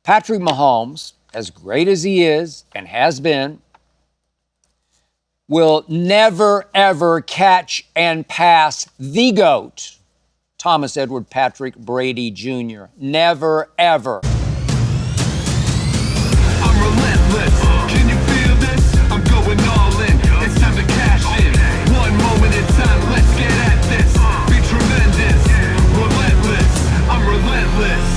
Patrick Mahomes, as great as he is and has been, will never, ever catch and pass the GOAT, Thomas Edward Patrick Brady Jr. Never, ever. I'm relentless. Can you feel this? I'm going all in. It's time to cash in. One moment in time, let's get at this. Be tremendous. Relentless. I'm relentless.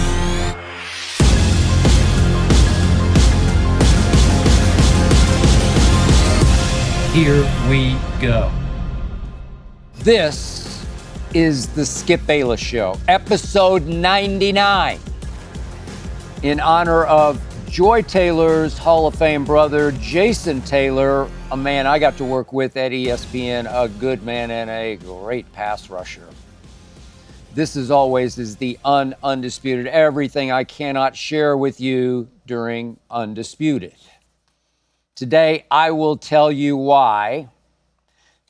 Here we go. This is the Skip Bayless Show, episode 99, in honor of Joy Taylor's Hall of Fame brother, Jason Taylor, a man I got to work with at ESPN, a good man and a great pass rusher. This, as always, is the Undisputed, everything I cannot share with you during Undisputed. Today, I will tell you why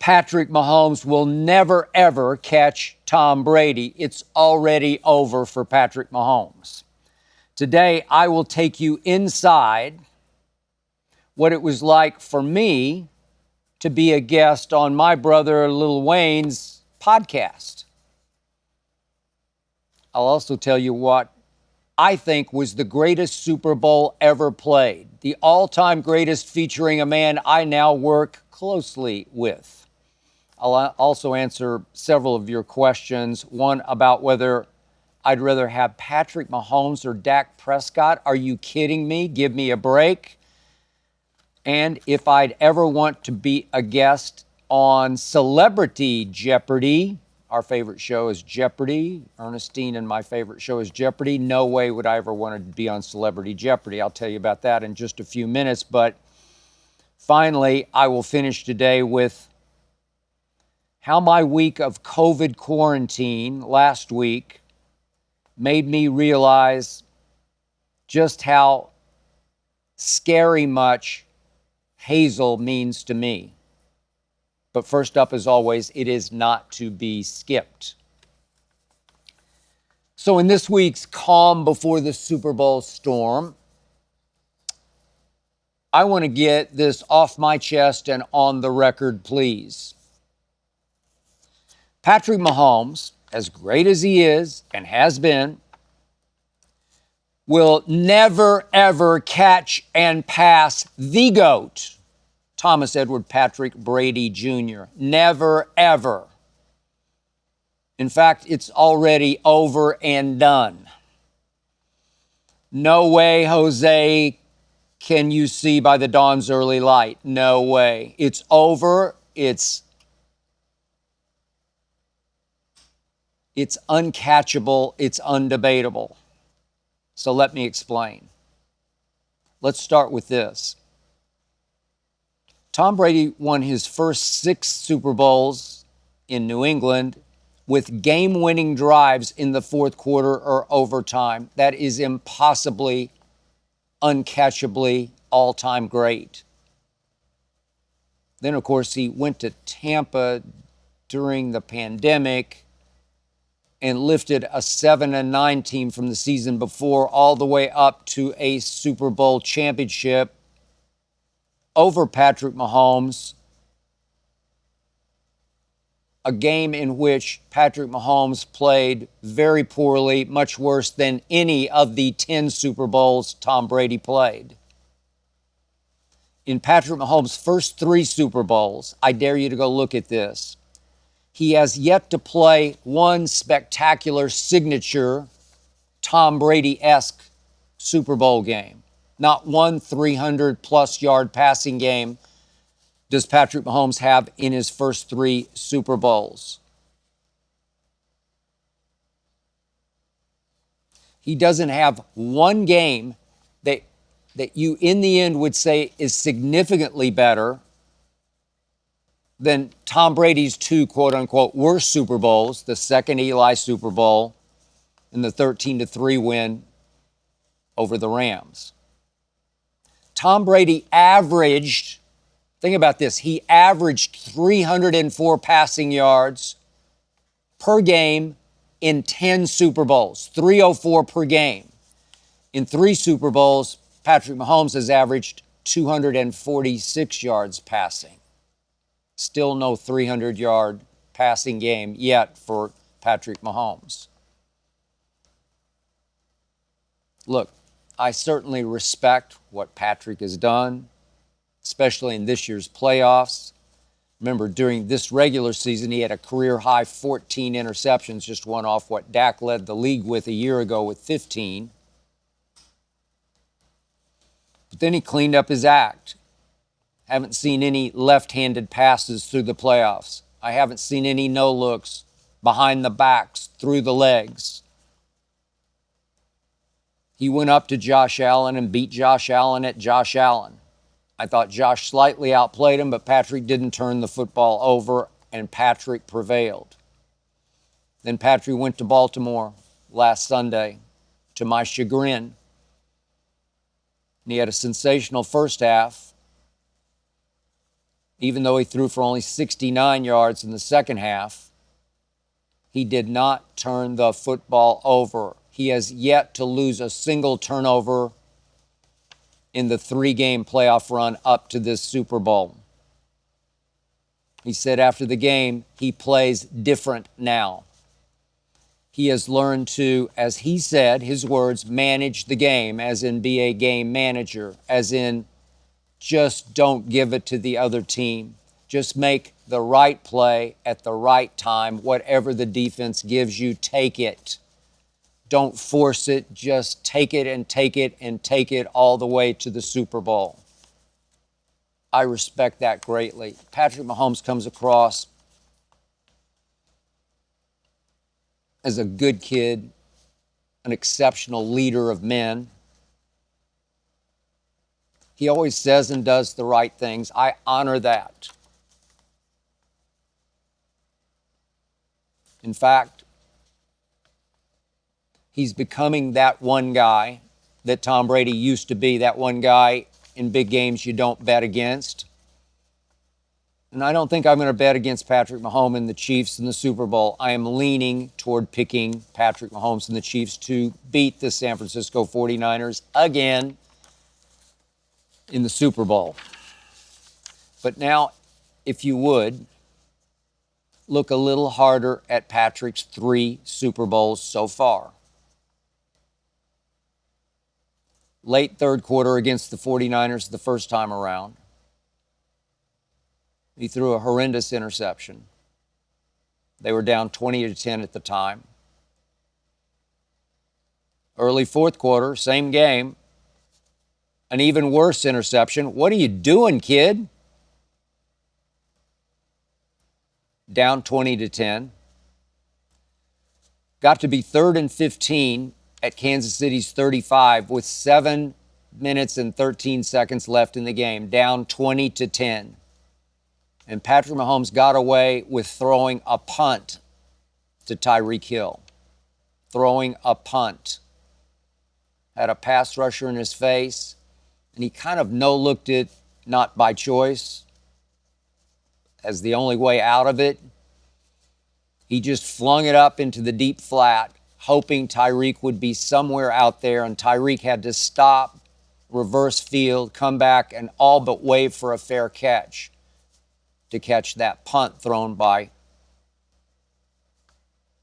Patrick Mahomes will never, ever catch Tom Brady. It's already over for Patrick Mahomes. Today, I will take you inside what it was like for me to be a guest on my brother Lil Wayne's podcast. I'll also tell you what I think was the greatest Super Bowl ever played, the all-time greatest, featuring a man I now work closely with. I'll also answer several of your questions, one about whether I'd rather have Patrick Mahomes or Dak Prescott. Are you kidding me? Give me a break. And if I'd ever want to be a guest on Celebrity Jeopardy. Our favorite show is Jeopardy. Ernestine and my favorite show is Jeopardy. No way would I ever want to be on Celebrity Jeopardy. I'll tell you about that in just a few minutes. But finally, I will finish today with how my week of COVID quarantine last week made me realize just how scary much Hazel means to me. But first up, as always, it is not to be skipped. So in this week's calm before the Super Bowl storm, I want to get this off my chest and on the record, please. Patrick Mahomes, as great as he is and has been, will never, ever catch and pass the GOAT, Thomas Edward Patrick Brady Jr. Never, ever. In fact, it's already over and done. No way, Jose, can you see by the dawn's early light. No way. It's over. It's uncatchable. It's undebatable. So let me explain. Let's start with this. Tom Brady won his first 6 Super Bowls in New England with game-winning drives in the fourth quarter or overtime. That is impossibly, uncatchably, all-time great. Then, of course, he went to Tampa during the pandemic and lifted a 7-9 team from the season before all the way up to a Super Bowl championship over Patrick Mahomes, a game in which Patrick Mahomes played very poorly, much worse than any of the 10 Super Bowls Tom Brady played. In Patrick Mahomes' first 3 Super Bowls, I dare you to go look at this, he has yet to play one spectacular signature Tom Brady-esque Super Bowl game. Not one 300-plus yard passing game does Patrick Mahomes have in his first 3 Super Bowls. He doesn't have one game that you, in the end, would say is significantly better than Tom Brady's 2, quote-unquote, worst Super Bowls, the second Eli Super Bowl and the 13-3 win over the Rams. Tom Brady averaged, think about this, he averaged 304 passing yards per game in 10 Super Bowls, 304 per game. In 3 Super Bowls, Patrick Mahomes has averaged 246 yards passing. Still no 300-yard passing game yet for Patrick Mahomes. Look, I certainly respect what Patrick has done, especially in this year's playoffs. Remember, during this regular season, he had a career-high 14 interceptions, just one off what Dak led the league with a year ago with 15. But then he cleaned up his act. Haven't seen any left-handed passes through the playoffs. I haven't seen any no-looks behind the backs, through the legs. He went up to Josh Allen and beat Josh Allen at Josh Allen. I thought Josh slightly outplayed him, but Patrick didn't turn the football over, and Patrick prevailed. Then Patrick went to Baltimore last Sunday, to my chagrin. And he had a sensational first half, even though he threw for only 69 yards in the second half. He did not turn the football over. He has yet to lose a single turnover in the 3-game playoff run up to this Super Bowl. He said after the game, he plays different now. He has learned to, as he said, his words, manage the game, as in be a game manager, as in just don't give it to the other team. Just make the right play at the right time. Whatever the defense gives you, take it. Don't force it. Just take it and take it and take it all the way to the Super Bowl. I respect that greatly. Patrick Mahomes comes across as a good kid, an exceptional leader of men. He always says and does the right things. I honor that. In fact, he's becoming that one guy that Tom Brady used to be, that one guy in big games you don't bet against. And I don't think I'm going to bet against Patrick Mahomes and the Chiefs in the Super Bowl. I am leaning toward picking Patrick Mahomes and the Chiefs to beat the San Francisco 49ers again in the Super Bowl. But now, if you would, look a little harder at Patrick's 3 Super Bowls so far. Late third quarter against the 49ers the first time around. He threw a horrendous interception. They were down 20-10 at the time. Early fourth quarter, same game. An even worse interception. What are you doing, kid? Down 20-10. Got to be 3rd and 15 at Kansas City's 35 with 7 minutes and 13 seconds left in the game, down 20-10. And Patrick Mahomes got away with throwing a punt to Tyreek Hill. Throwing a punt. Had a pass rusher in his face, and he kind of no-looked it, not by choice, as the only way out of it. He just flung it up into the deep flat, hoping Tyreek would be somewhere out there, and Tyreek had to stop, reverse field, come back, and all but wave for a fair catch to catch that punt thrown by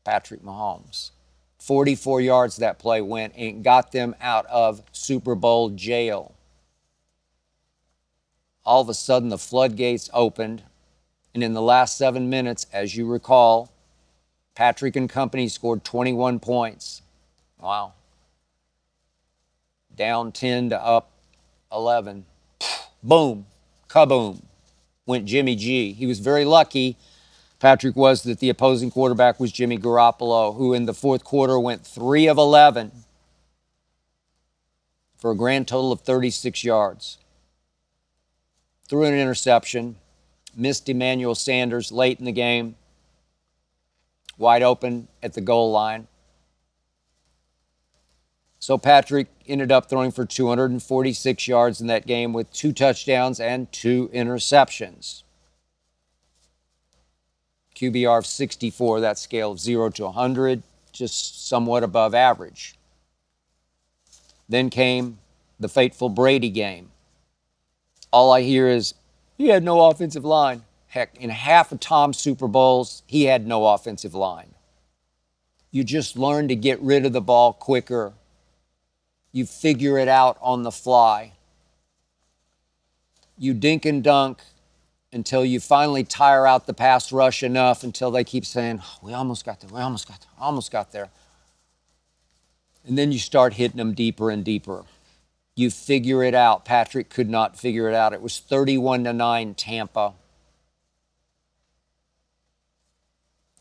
Patrick Mahomes. 44 yards that play went and got them out of Super Bowl jail. All of a sudden, the floodgates opened, and in the last 7 minutes, as you recall, Patrick and company scored 21 points. Wow. Down 10 to up 11. Boom. Kaboom. Went Jimmy G. He was very lucky, Patrick was, that the opposing quarterback was Jimmy Garoppolo, who in the fourth quarter went 3 of 11 for a grand total of 36 yards. Threw an interception, missed Emmanuel Sanders late in the game, wide open at the goal line. So Patrick ended up throwing for 246 yards in that game with 2 touchdowns and 2 interceptions. QBR of 64, that scale of 0 to 100, just somewhat above average. Then came the fateful Brady game. All I hear is, he had no offensive line. Heck, in half of Tom's Super Bowls, he had no offensive line. You just learn to get rid of the ball quicker. You figure it out on the fly. You dink and dunk until you finally tire out the pass rush enough until they keep saying, we almost got there, we almost got there, almost got there. And then you start hitting them deeper and deeper. You figure it out. Patrick could not figure it out. It was 31-9 Tampa.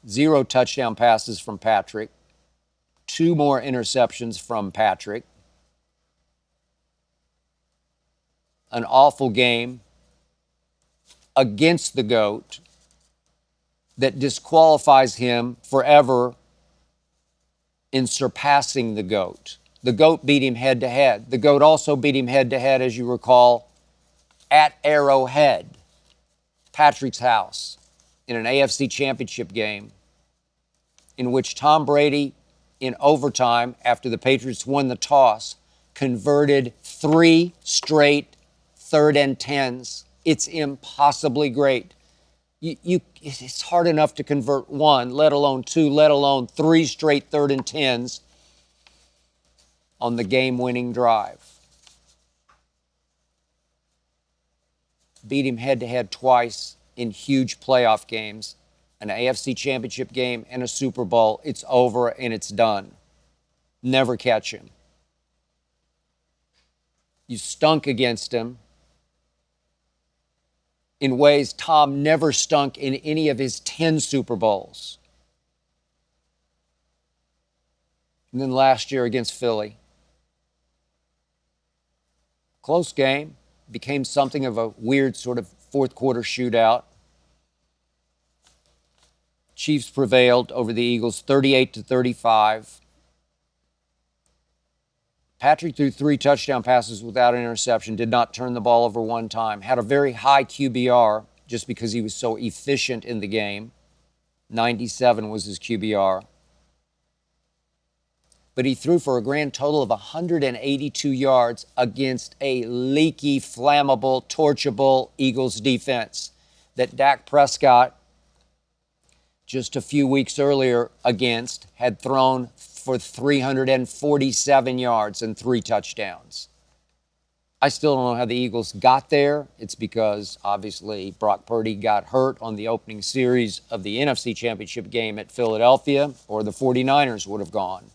0 touchdown passes from Patrick. 2 more interceptions from Patrick. An awful game against the GOAT that disqualifies him forever in surpassing the GOAT. The GOAT beat him head-to-head. The GOAT also beat him head-to-head, as you recall, at Arrowhead, Patrick's house, in an AFC Championship game in which Tom Brady, in overtime, after the Patriots won the toss, converted 3 straight 3rd and 10s. It's impossibly great. It's hard enough to convert 1, let alone 2, let alone 3 straight 3rd and 10s on the game-winning drive. Beat him head-to-head twice in huge playoff games, an AFC Championship game and a Super Bowl. It's over and it's done. Never catch him. You stunk against him in ways Tom never stunk in any of his 10 Super Bowls. And then last year against Philly. Close game. Became something of a weird sort of fourth quarter shootout. Chiefs prevailed over the Eagles 38-35. Patrick threw 3 touchdown passes without an interception, did not turn the ball over 1 time, had a very high QBR just because he was so efficient in the game. 97 was his QBR. But he threw for a grand total of 182 yards against a leaky, flammable, torchable Eagles defense that Dak Prescott, just a few weeks earlier against, had thrown for 347 yards and 3 touchdowns. I still don't know how the Eagles got there. It's because, obviously, Brock Purdy got hurt on the opening series of the NFC Championship game at Philadelphia, or the 49ers would have gone.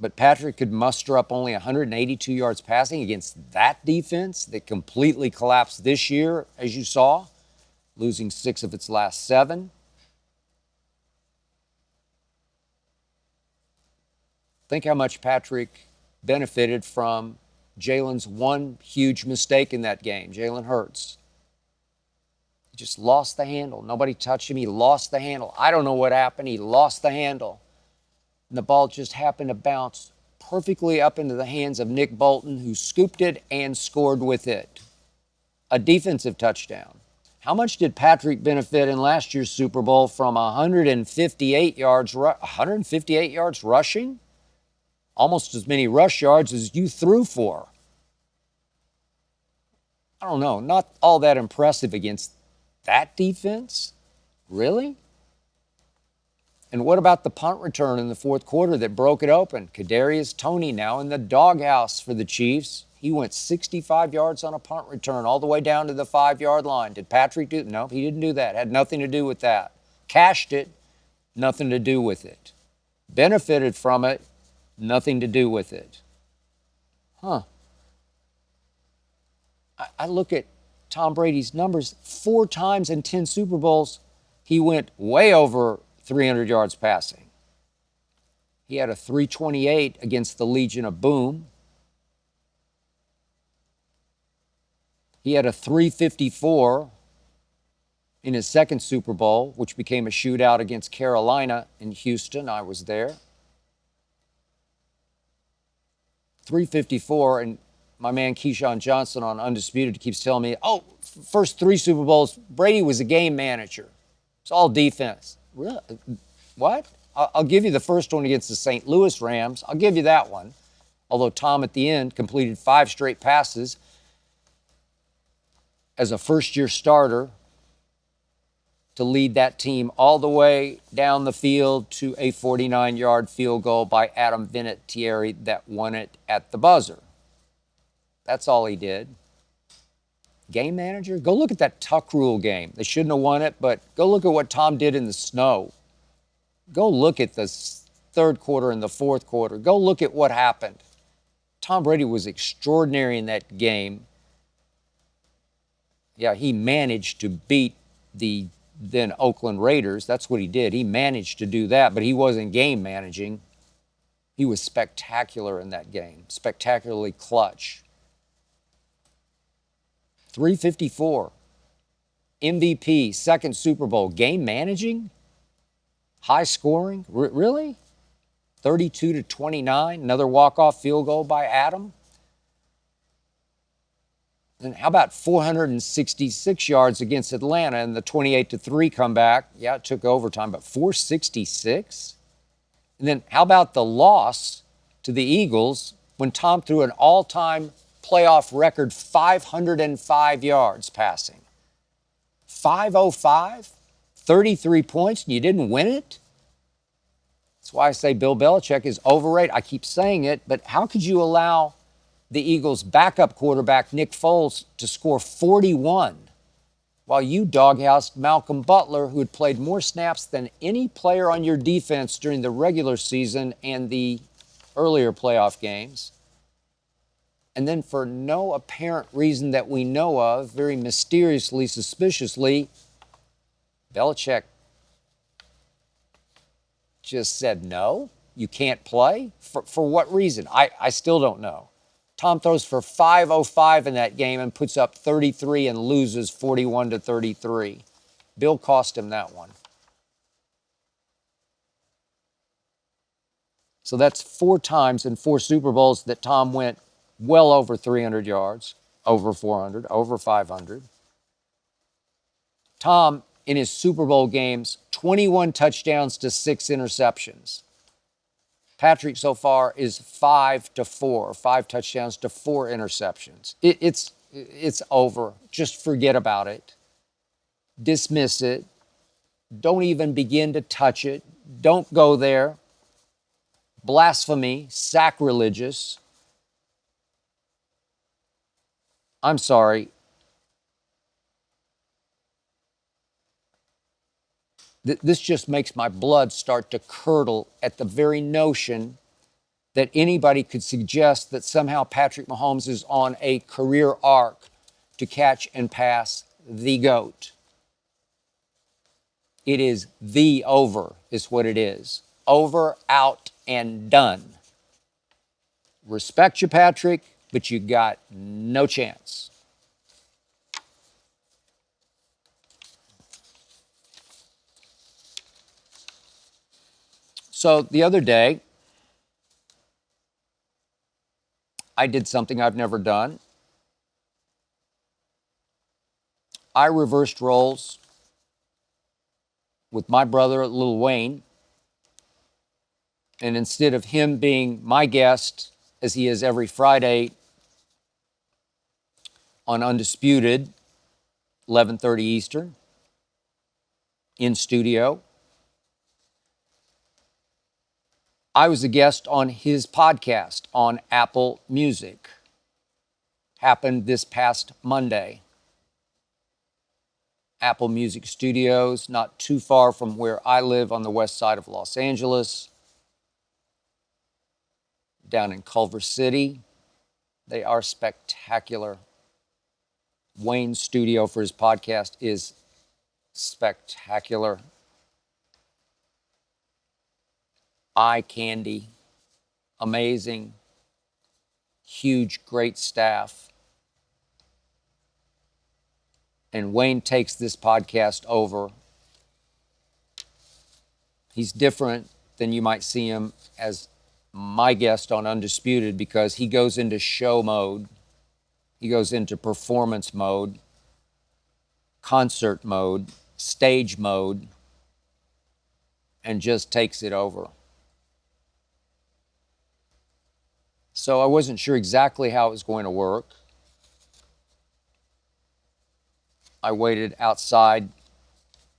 But Patrick could muster up only 182 yards passing against that defense that completely collapsed this year, as you saw, losing 6 of its last 7. Think how much Patrick benefited from Jalen's one huge mistake in that game, Jalen Hurts. He just lost the handle. Nobody touched him. He lost the handle. I don't know what happened. He lost the handle. And the ball just happened to bounce perfectly up into the hands of Nick Bolton, who scooped it and scored with it. A defensive touchdown. How much did Patrick benefit in last year's Super Bowl from 158 yards rushing? Almost as many rush yards as you threw for. I don't know, not all that impressive against that defense? Really? And what about the punt return in the fourth quarter that broke it open? Kadarius Toney now in the doghouse for the Chiefs. He went 65 yards on a punt return all the way down to the 5-yard line. Did Patrick do it? No, he didn't do that. Had nothing to do with that. Cashed it, nothing to do with it. Benefited from it, nothing to do with it. I look at Tom Brady's numbers. 4 times in 10 Super Bowls, he went way over 300 yards passing. He had a 328 against the Legion of Boom. He had a 354 in his second Super Bowl, which became a shootout against Carolina in Houston. I was there. 354, and my man Keyshawn Johnson on Undisputed keeps telling me, first 3 Super Bowls, Brady was a game manager. It's all defense. Really? What? I'll give you the first one against the St. Louis Rams. I'll give you that one. Although Tom at the end completed 5 straight passes as a first-year starter to lead that team all the way down the field to a 49-yard field goal by Adam Vinatieri that won it at the buzzer. That's all he did. Game manager? Go look at that Tuck Rule game. They shouldn't have won it, but go look at what Tom did in the snow. Go look at the third quarter and the fourth quarter. Go look at what happened. Tom Brady was extraordinary in that game. Yeah, he managed to beat the then Oakland Raiders. That's what he did. He managed to do that, but he wasn't game managing. He was spectacular in that game, spectacularly clutch. 354. MVP, second Super Bowl. Game managing? High scoring? Really? 32-29. Another walk-off field goal by Adam. And how about 466 yards against Atlanta in the 28-3 comeback? Yeah, it took overtime, but 466? And then how about the loss to the Eagles when Tom threw an all-time playoff record 505 yards passing? 505? 33 points, and you didn't win it? That's why I say Bill Belichick is overrated. I keep saying it, but how could you allow the Eagles' backup quarterback, Nick Foles, to score 41 while you doghoused Malcolm Butler, who had played more snaps than any player on your defense during the regular season and the earlier playoff games? And then for no apparent reason that we know of, very mysteriously, suspiciously, Belichick just said, no, you can't play? For what reason? I still don't know. Tom throws for 505 in that game and puts up 33 and loses 41-33. Bill cost him that one. So that's 4 times in 4 Super Bowls that Tom went well over 300 yards, over 400, over 500. Tom, in his Super Bowl games, 21 touchdowns to 6 interceptions. Patrick so far is 5-4, 5 touchdowns to 4 interceptions. It's over. Just forget about it. Dismiss it. Don't even begin to touch it. Don't go there. Blasphemy, sacrilegious. I'm sorry. This just makes my blood start to curdle at the very notion that anybody could suggest that somehow Patrick Mahomes is on a career arc to catch and pass the GOAT. It is the over, is what it is. Over, out, and done. Respect you, Patrick, but you got no chance. So the other day, I did something I've never done. I reversed roles with my brother, Lil Wayne. And instead of him being my guest, as he is every Friday on Undisputed, 11:30 Eastern, in studio, I was a guest on his podcast on Apple Music. Happened this past Monday. Apple Music Studios, not too far from where I live on the west side of Los Angeles, down in Culver City. They are spectacular. Wayne's studio for his podcast is spectacular. Eye candy, amazing, huge, great staff. And Wayne takes this podcast over. He's different than you might see him as my guest on Undisputed because he goes into show mode. He goes into performance mode, concert mode, stage mode, and just takes it over. So I wasn't sure exactly how it was going to work. I waited outside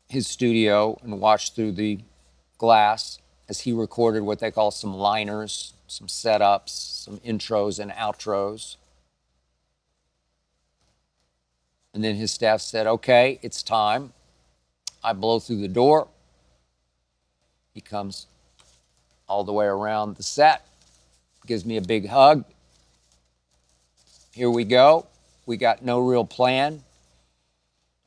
his studio and watched through the glass as he recorded what they call some liners, some setups, some intros and outros. And then his staff said, okay, it's time. I blow through the door. He comes all the way around the set, gives me a big hug. Here we go. We got no real plan.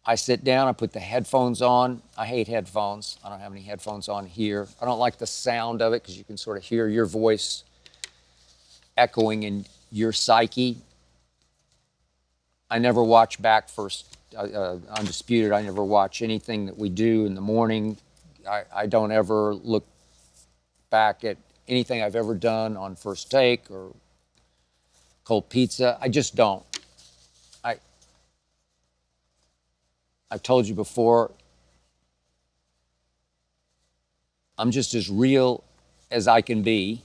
I sit down, I put the headphones on. I hate headphones. I don't have any headphones on here. I don't like the sound of it because you can sort of hear your voice echoing in your psyche. I never watch back first Undisputed. I never watch anything that we do in the morning. I don't ever look back at anything I've ever done on First Take or Cold Pizza. I just don't. I've told you before, I'm just as real as I can be.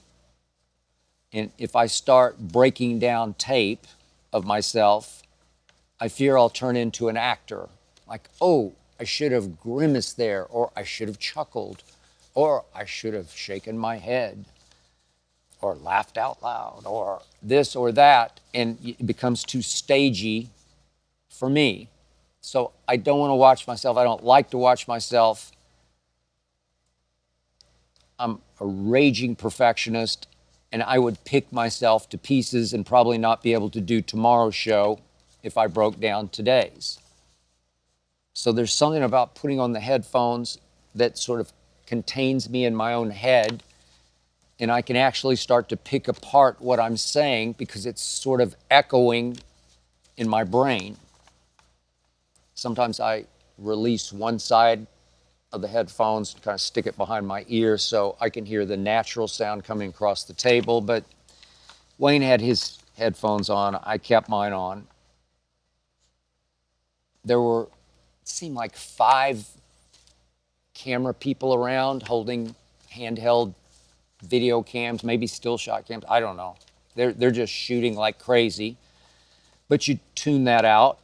And if I start breaking down tape of myself, I fear I'll turn into an actor. Like, oh, I should have grimaced there, or I should have chuckled, or I should have shaken my head, or laughed out loud, or this or that. And it becomes too stagey for me. So I don't want to watch myself. I don't like to watch myself. I'm a raging perfectionist, and I would pick myself to pieces and probably not be able to do tomorrow's show if I broke down today's. So there's something about putting on the headphones that sort of contains me in my own head, and I can actually start to pick apart what I'm saying because it's sort of echoing in my brain. Sometimes I release one side of the headphones and kind of stick it behind my ear so I can hear the natural sound coming across the table. But Wayne had his headphones on. I kept mine on. There were, it seemed like 5 camera people around holding handheld video cams, maybe still shot cams. I don't know. They're just shooting like crazy. But you tune that out.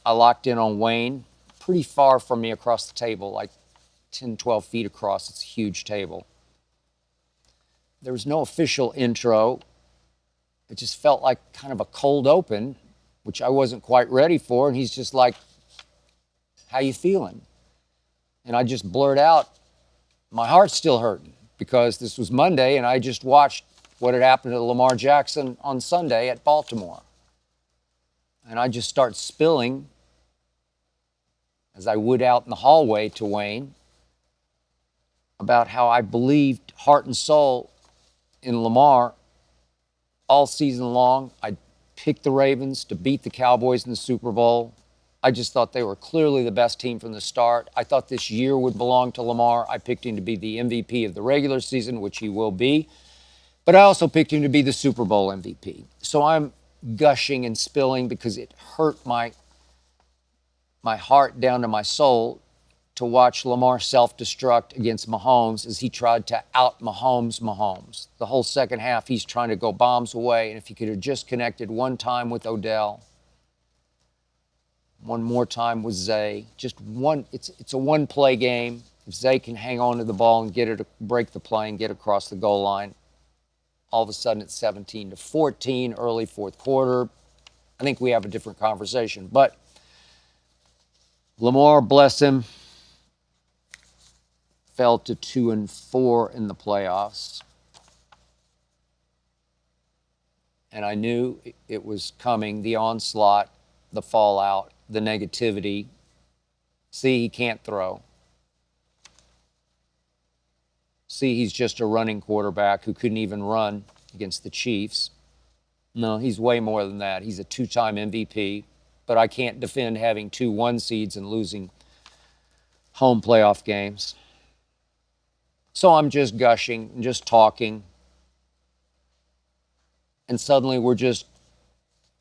I locked in on Wayne, pretty far from me across the table, like 10, 12 feet across. It's a huge table. There was no official intro. It just felt like kind of a cold open, which I wasn't quite ready for. And he's just like, how you feeling? And I just blurt out, my heart's still hurting because this was Monday and I just watched what had happened to Lamar Jackson on Sunday at Baltimore. And I just start spilling as I would out in the hallway to Wayne about how I believed heart and soul in Lamar all season long. I picked the Ravens to beat the Cowboys in the Super Bowl. I just thought they were clearly the best team from the start. I thought this year would belong to Lamar. I picked him to be the MVP of the regular season, which he will be. But I also picked him to be the Super Bowl MVP. So I'm gushing and spilling because it hurt my heart down to my soul to watch Lamar self-destruct against Mahomes as he tried to out-Mahomes. The whole second half, he's trying to go bombs away, and if he could have just connected one time with Odell, one more time with Zay, just one, it's a one-play game. If Zay can hang on to the ball and get it, break the play and get across the goal line, all of a sudden it's 17-14, early fourth quarter. I think we have a different conversation. But Lamar, bless him, fell to 2-4 in the playoffs. And I knew it was coming, the onslaught, the fallout, the negativity. See, he can't throw. See, he's just a running quarterback who couldn't even run against the Chiefs. No, he's way more than that. He's a 2-time MVP. But I can't defend having 2 1 seeds and losing home playoff games. So I'm just gushing and just talking. And suddenly we're just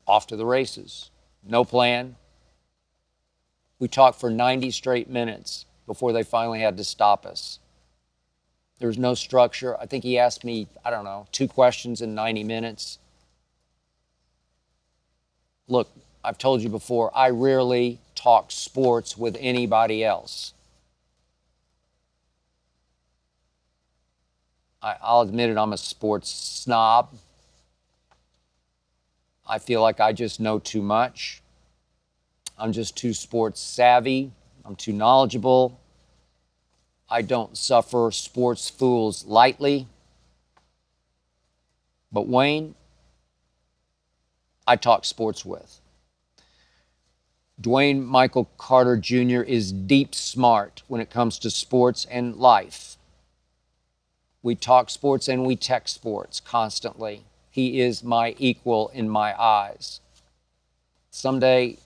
off to the races. No plan. We talked for 90 straight minutes before they finally had to stop us. There's no structure. I think he asked me, I don't know, 2 questions in 90 minutes. Look, I've told you before, I rarely talk sports with anybody else. I'll admit it, I'm a sports snob. I feel like I just know too much. I'm just too sports savvy. I'm too knowledgeable. I don't suffer sports fools lightly. But Wayne, I talk sports with. Dwayne Michael Carter Jr. is deep smart when it comes to sports and life. We talk sports and we text sports constantly. He is my equal in my eyes. Someday,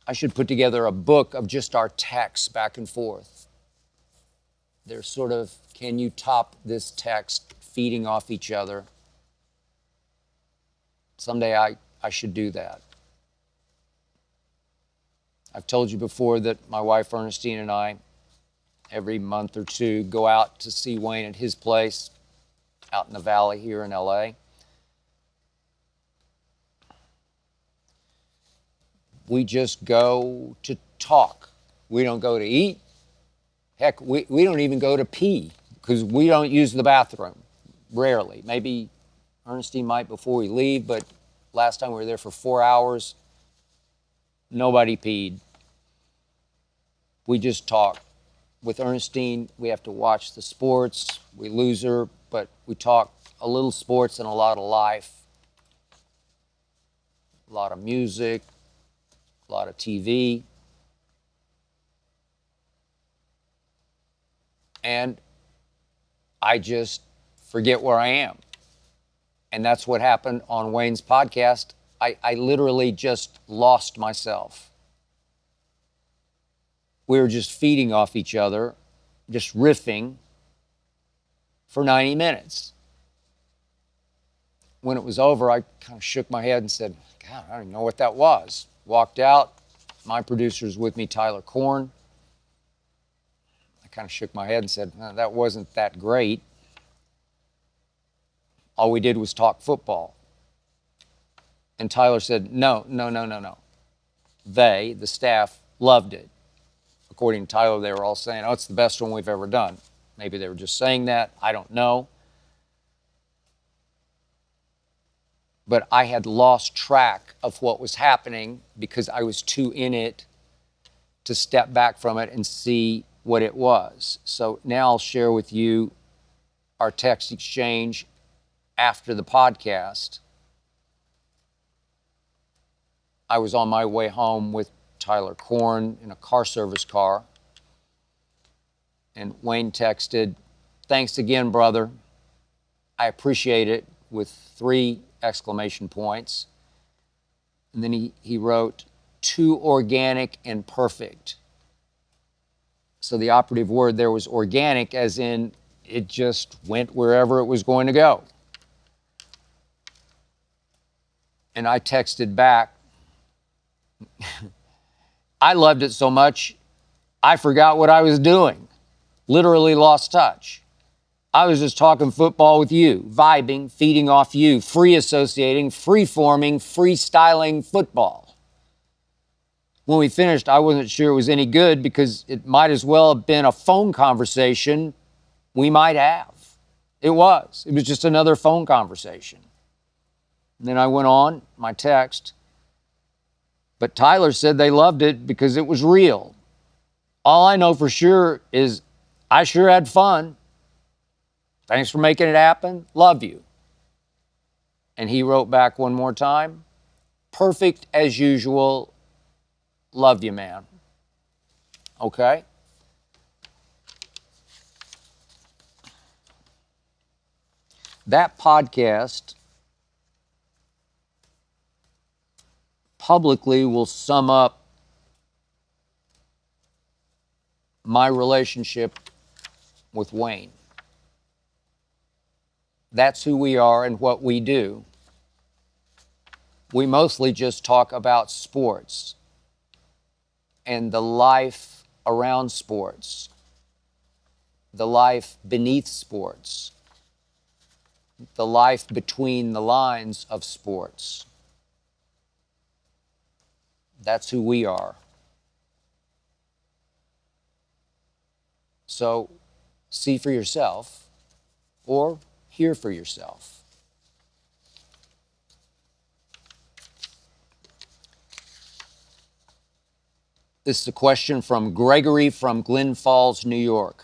I should put together a book of just our texts back and forth. They're sort of, can you top this text feeding off each other? Someday I should do that. I've told you before that my wife Ernestine and I, every month or two, go out to see Wayne at his place out in the valley here in LA. We just go to talk. We don't go to eat. Heck, we don't even go to pee because we don't use the bathroom, rarely. Maybe Ernestine might before we leave, but last time we were there for 4 hours, nobody peed. We just talk. With Ernestine, we have to watch the sports. We lose her, but we talk a little sports and a lot of life, a lot of music, a lot of TV. And I just forget where I am. And that's what happened on Wayne's podcast. I literally just lost myself. We were just feeding off each other, just riffing for 90 minutes. When it was over, I kind of shook my head and said, God, I don't even know what that was. Walked out. My producer's with me, Tyler Korn. I kind of shook my head and said, no, that wasn't that great. All we did was talk football. And Tyler said, no. They, the staff, loved it. According to Tyler, they were all saying, oh, it's the best one we've ever done. Maybe they were just saying that. I don't know. But I had lost track of what was happening because I was too in it to step back from it and see what it was. So now I'll share with you our text exchange after the podcast. I was on my way home with Tyler Korn in a car service car. And Wayne texted, thanks again, brother. I appreciate it, with 3 exclamation points. And then he wrote, too organic and perfect. So the operative word there was organic, as in it just went wherever it was going to go. And I texted back, I loved it so much, I forgot what I was doing. Literally lost touch. I was just talking football with you, vibing, feeding off you, free associating, free-forming, freestyling football. When we finished, I wasn't sure it was any good because it might as well have been a phone conversation we might have. It was. It was just another phone conversation. And then I went on, my text. But Tyler said they loved it because it was real. All I know for sure is I sure had fun. Thanks for making it happen. Love you. And he wrote back one more time, perfect as usual. Love you, man. Okay? That podcast publicly will sum up my relationship with Wayne. That's who we are and what we do. We mostly just talk about sports and the life around sports. the life beneath sports, the life between the lines of sports. That's who we are. So see for yourself or hear for yourself. This is a question from Gregory from Glens Falls, New York.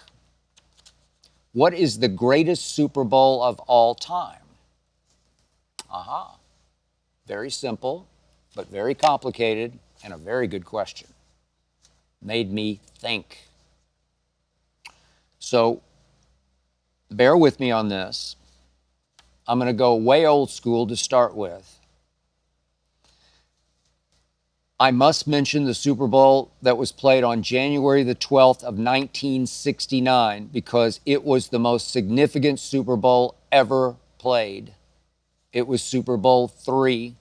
What is the greatest Super Bowl of all time? Aha. Very simple, but very complicated, and a very good question. Made me think. So, bear with me on this. I'm going to go way old school to start with. I must mention the Super Bowl that was played on January the 12th of 1969 because it was the most significant Super Bowl ever played. It was Super Bowl III.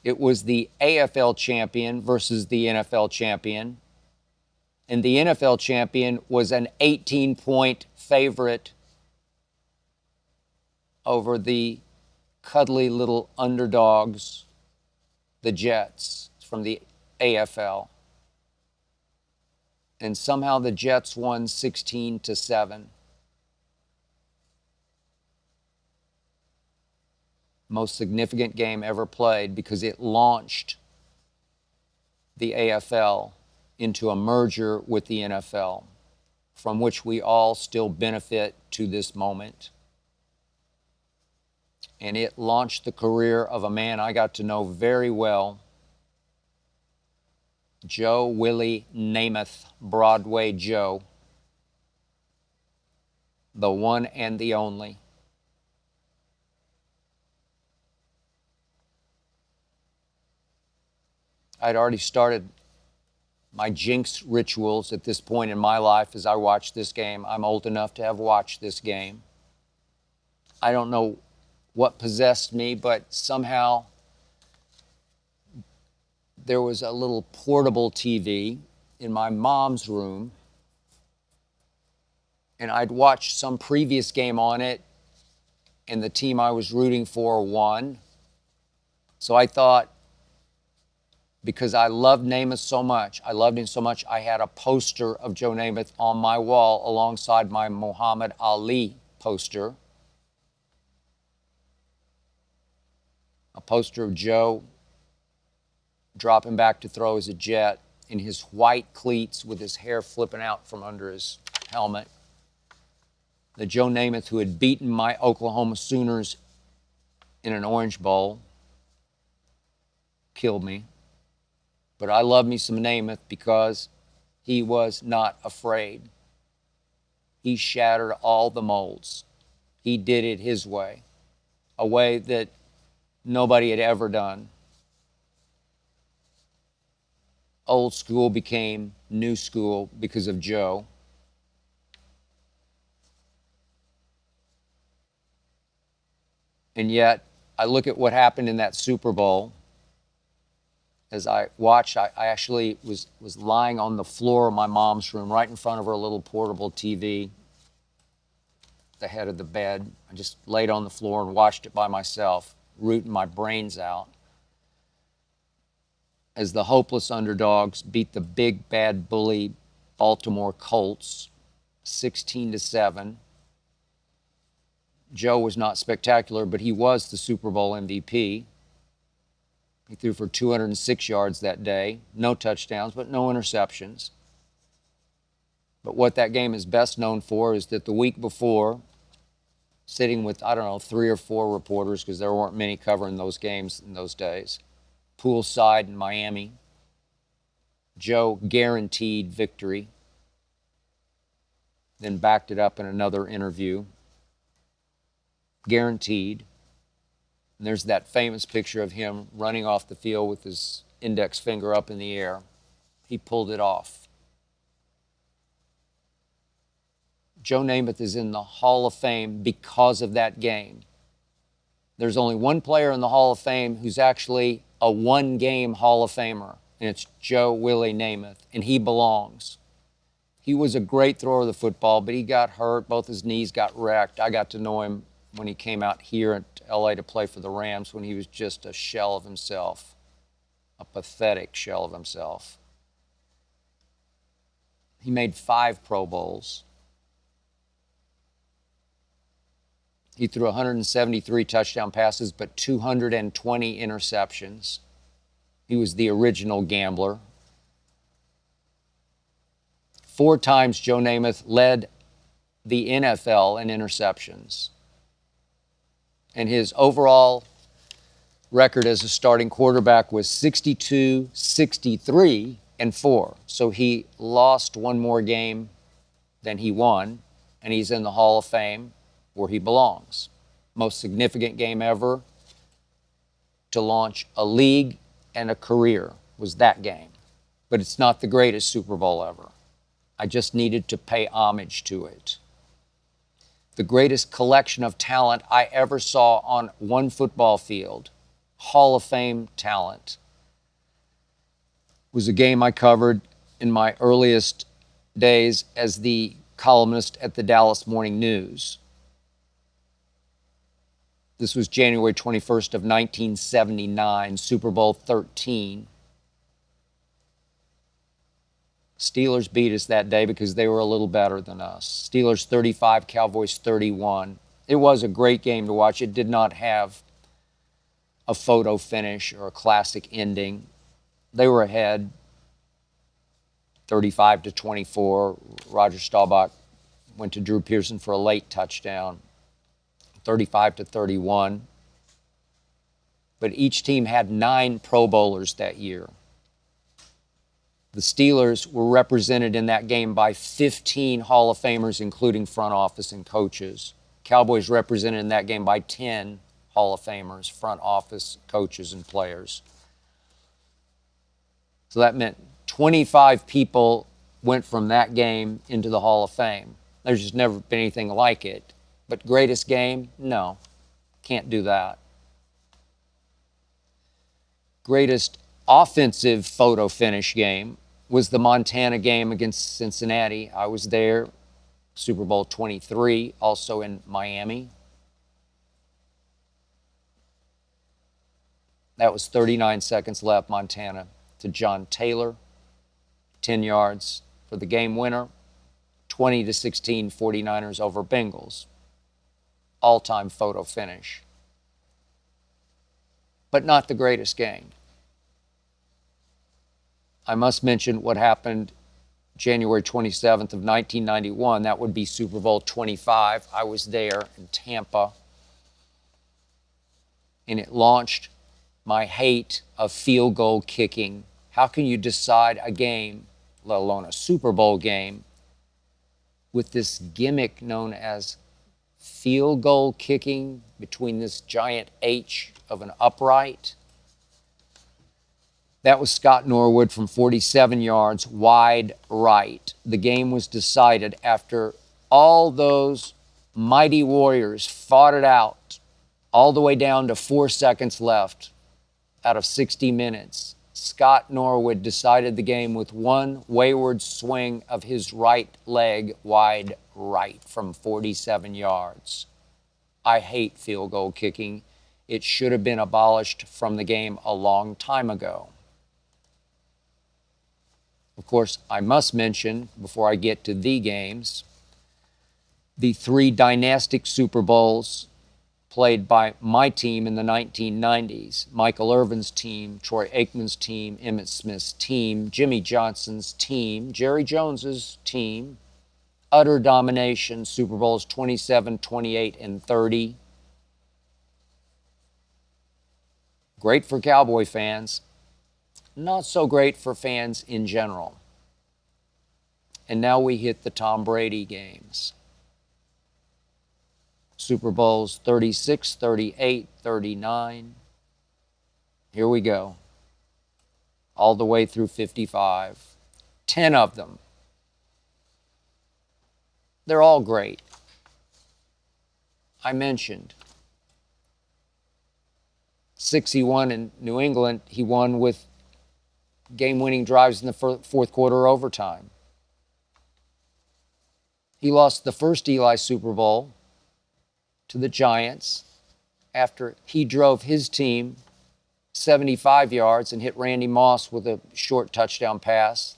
It was the AFL champion versus the NFL champion. And the NFL champion was an 18-point favorite over the cuddly little underdogs, the Jets from the AFL. And somehow the Jets won 16-7. Most significant game ever played because it launched the AFL into a merger with the NFL, from which we all still benefit to this moment. And it launched the career of a man I got to know very well, Joe Willie Namath, Broadway Joe, the one and the only. I'd already started my jinx rituals at this point in my life as I watched this game. I'm old enough to have watched this game. I don't know what possessed me, but somehow there was a little portable TV in my mom's room, and I'd watched some previous game on it, and the team I was rooting for won. So I thought, because I loved Namath so much, I had a poster of Joe Namath on my wall alongside my Muhammad Ali poster. A poster of Joe dropping back to throw as a Jet in his white cleats with his hair flipping out from under his helmet. The Joe Namath who had beaten my Oklahoma Sooners in an Orange Bowl killed me. But I love me some Namath because he was not afraid. He shattered all the molds. He did it his way, a way that nobody had ever done. Old school became new school because of Joe. And yet, I look at what happened in that Super Bowl. As I watched, I actually was lying on the floor of my mom's room, right in front of her little portable TV, the head of the bed. I just laid on the floor and watched it by myself, rooting my brains out, as the hopeless underdogs beat the big bad bully Baltimore Colts 16-7. Joe was not spectacular, but he was the Super Bowl MVP. He threw for 206 yards that day, no touchdowns, but no interceptions. But what that game is best known for is that the week before, sitting with, 3 or 4 reporters, because there weren't many covering those games in those days, poolside in Miami, Joe guaranteed victory, then backed it up in another interview. Guaranteed. And there's that famous picture of him running off the field with his index finger up in the air. He pulled it off. Joe Namath is in the Hall of Fame because of that game. There's only one player in the Hall of Fame who's actually a one-game Hall of Famer, and it's Joe Willie Namath, and he belongs. He was a great thrower of the football, but he got hurt. Both his knees got wrecked. I got to know him when he came out here at LA to play for the Rams when he was just a shell of himself, a pathetic shell of himself. He made 5 Pro Bowls. He threw 173 touchdown passes, but 220 interceptions. He was the original gambler. 4 times Joe Namath led the NFL in interceptions. And his overall record as a starting quarterback was 62, 63, and 4. So he lost one more game than he won, and he's in the Hall of Fame where he belongs. Most significant game ever to launch a league and a career was that game. But it's not the greatest Super Bowl ever. I just needed to pay homage to it. The greatest collection of talent I ever saw on one football field, Hall of Fame talent, was a game I covered in my earliest days as the columnist at the Dallas Morning News. This was January 21st of 1979, Super Bowl 13. Steelers beat us that day because they were a little better than us. Steelers 35, Cowboys 31. It was a great game to watch. It did not have a photo finish or a classic ending. They were ahead 35-24. Roger Staubach went to Drew Pearson for a late touchdown, 35-31. But each team had 9 Pro Bowlers that year. The Steelers were represented in that game by 15 Hall of Famers, including front office and coaches. Cowboys represented in that game by 10 Hall of Famers, front office, coaches, and players. So that meant 25 people went from that game into the Hall of Fame. There's just never been anything like it. But greatest game? No, can't do that. Greatest offensive photo finish game was the Montana game against Cincinnati. I was there, Super Bowl 23, also in Miami. That was 39 seconds left, Montana to John Taylor, 10 yards for the game winner, 20-16 49ers over Bengals. All-time photo finish. But not the greatest game. I must mention what happened January 27th of 1991. That would be Super Bowl 25. I was there in Tampa. And it launched my hate of field goal kicking. How can you decide a game, let alone a Super Bowl game, with this gimmick known as field goal kicking between this giant H of an upright? That was Scott Norwood from 47 yards wide right. The game was decided after all those mighty Warriors fought it out all the way down to 4 seconds left out of 60 minutes. Scott Norwood decided the game with one wayward swing of his right leg wide right from 47 yards. I hate field goal kicking. It should have been abolished from the game a long time ago. Of course, I must mention, before I get to the games, the 3 dynastic Super Bowls played by my team in the 1990s. Michael Irvin's team, Troy Aikman's team, Emmitt Smith's team, Jimmy Johnson's team, Jerry Jones's team. Utter domination, Super Bowls 27, 28, and 30. Great for Cowboy fans. Not so great for fans in general. And now we hit the Tom Brady games. Super Bowls 36, 38, 39. Here we go. All the way through 55. 10 of them. They're all great. I mentioned 6 he won in New England. He won with game-winning drives in the fourth quarter overtime. He lost the first Eli Super Bowl to the Giants after he drove his team 75 yards and hit Randy Moss with a short touchdown pass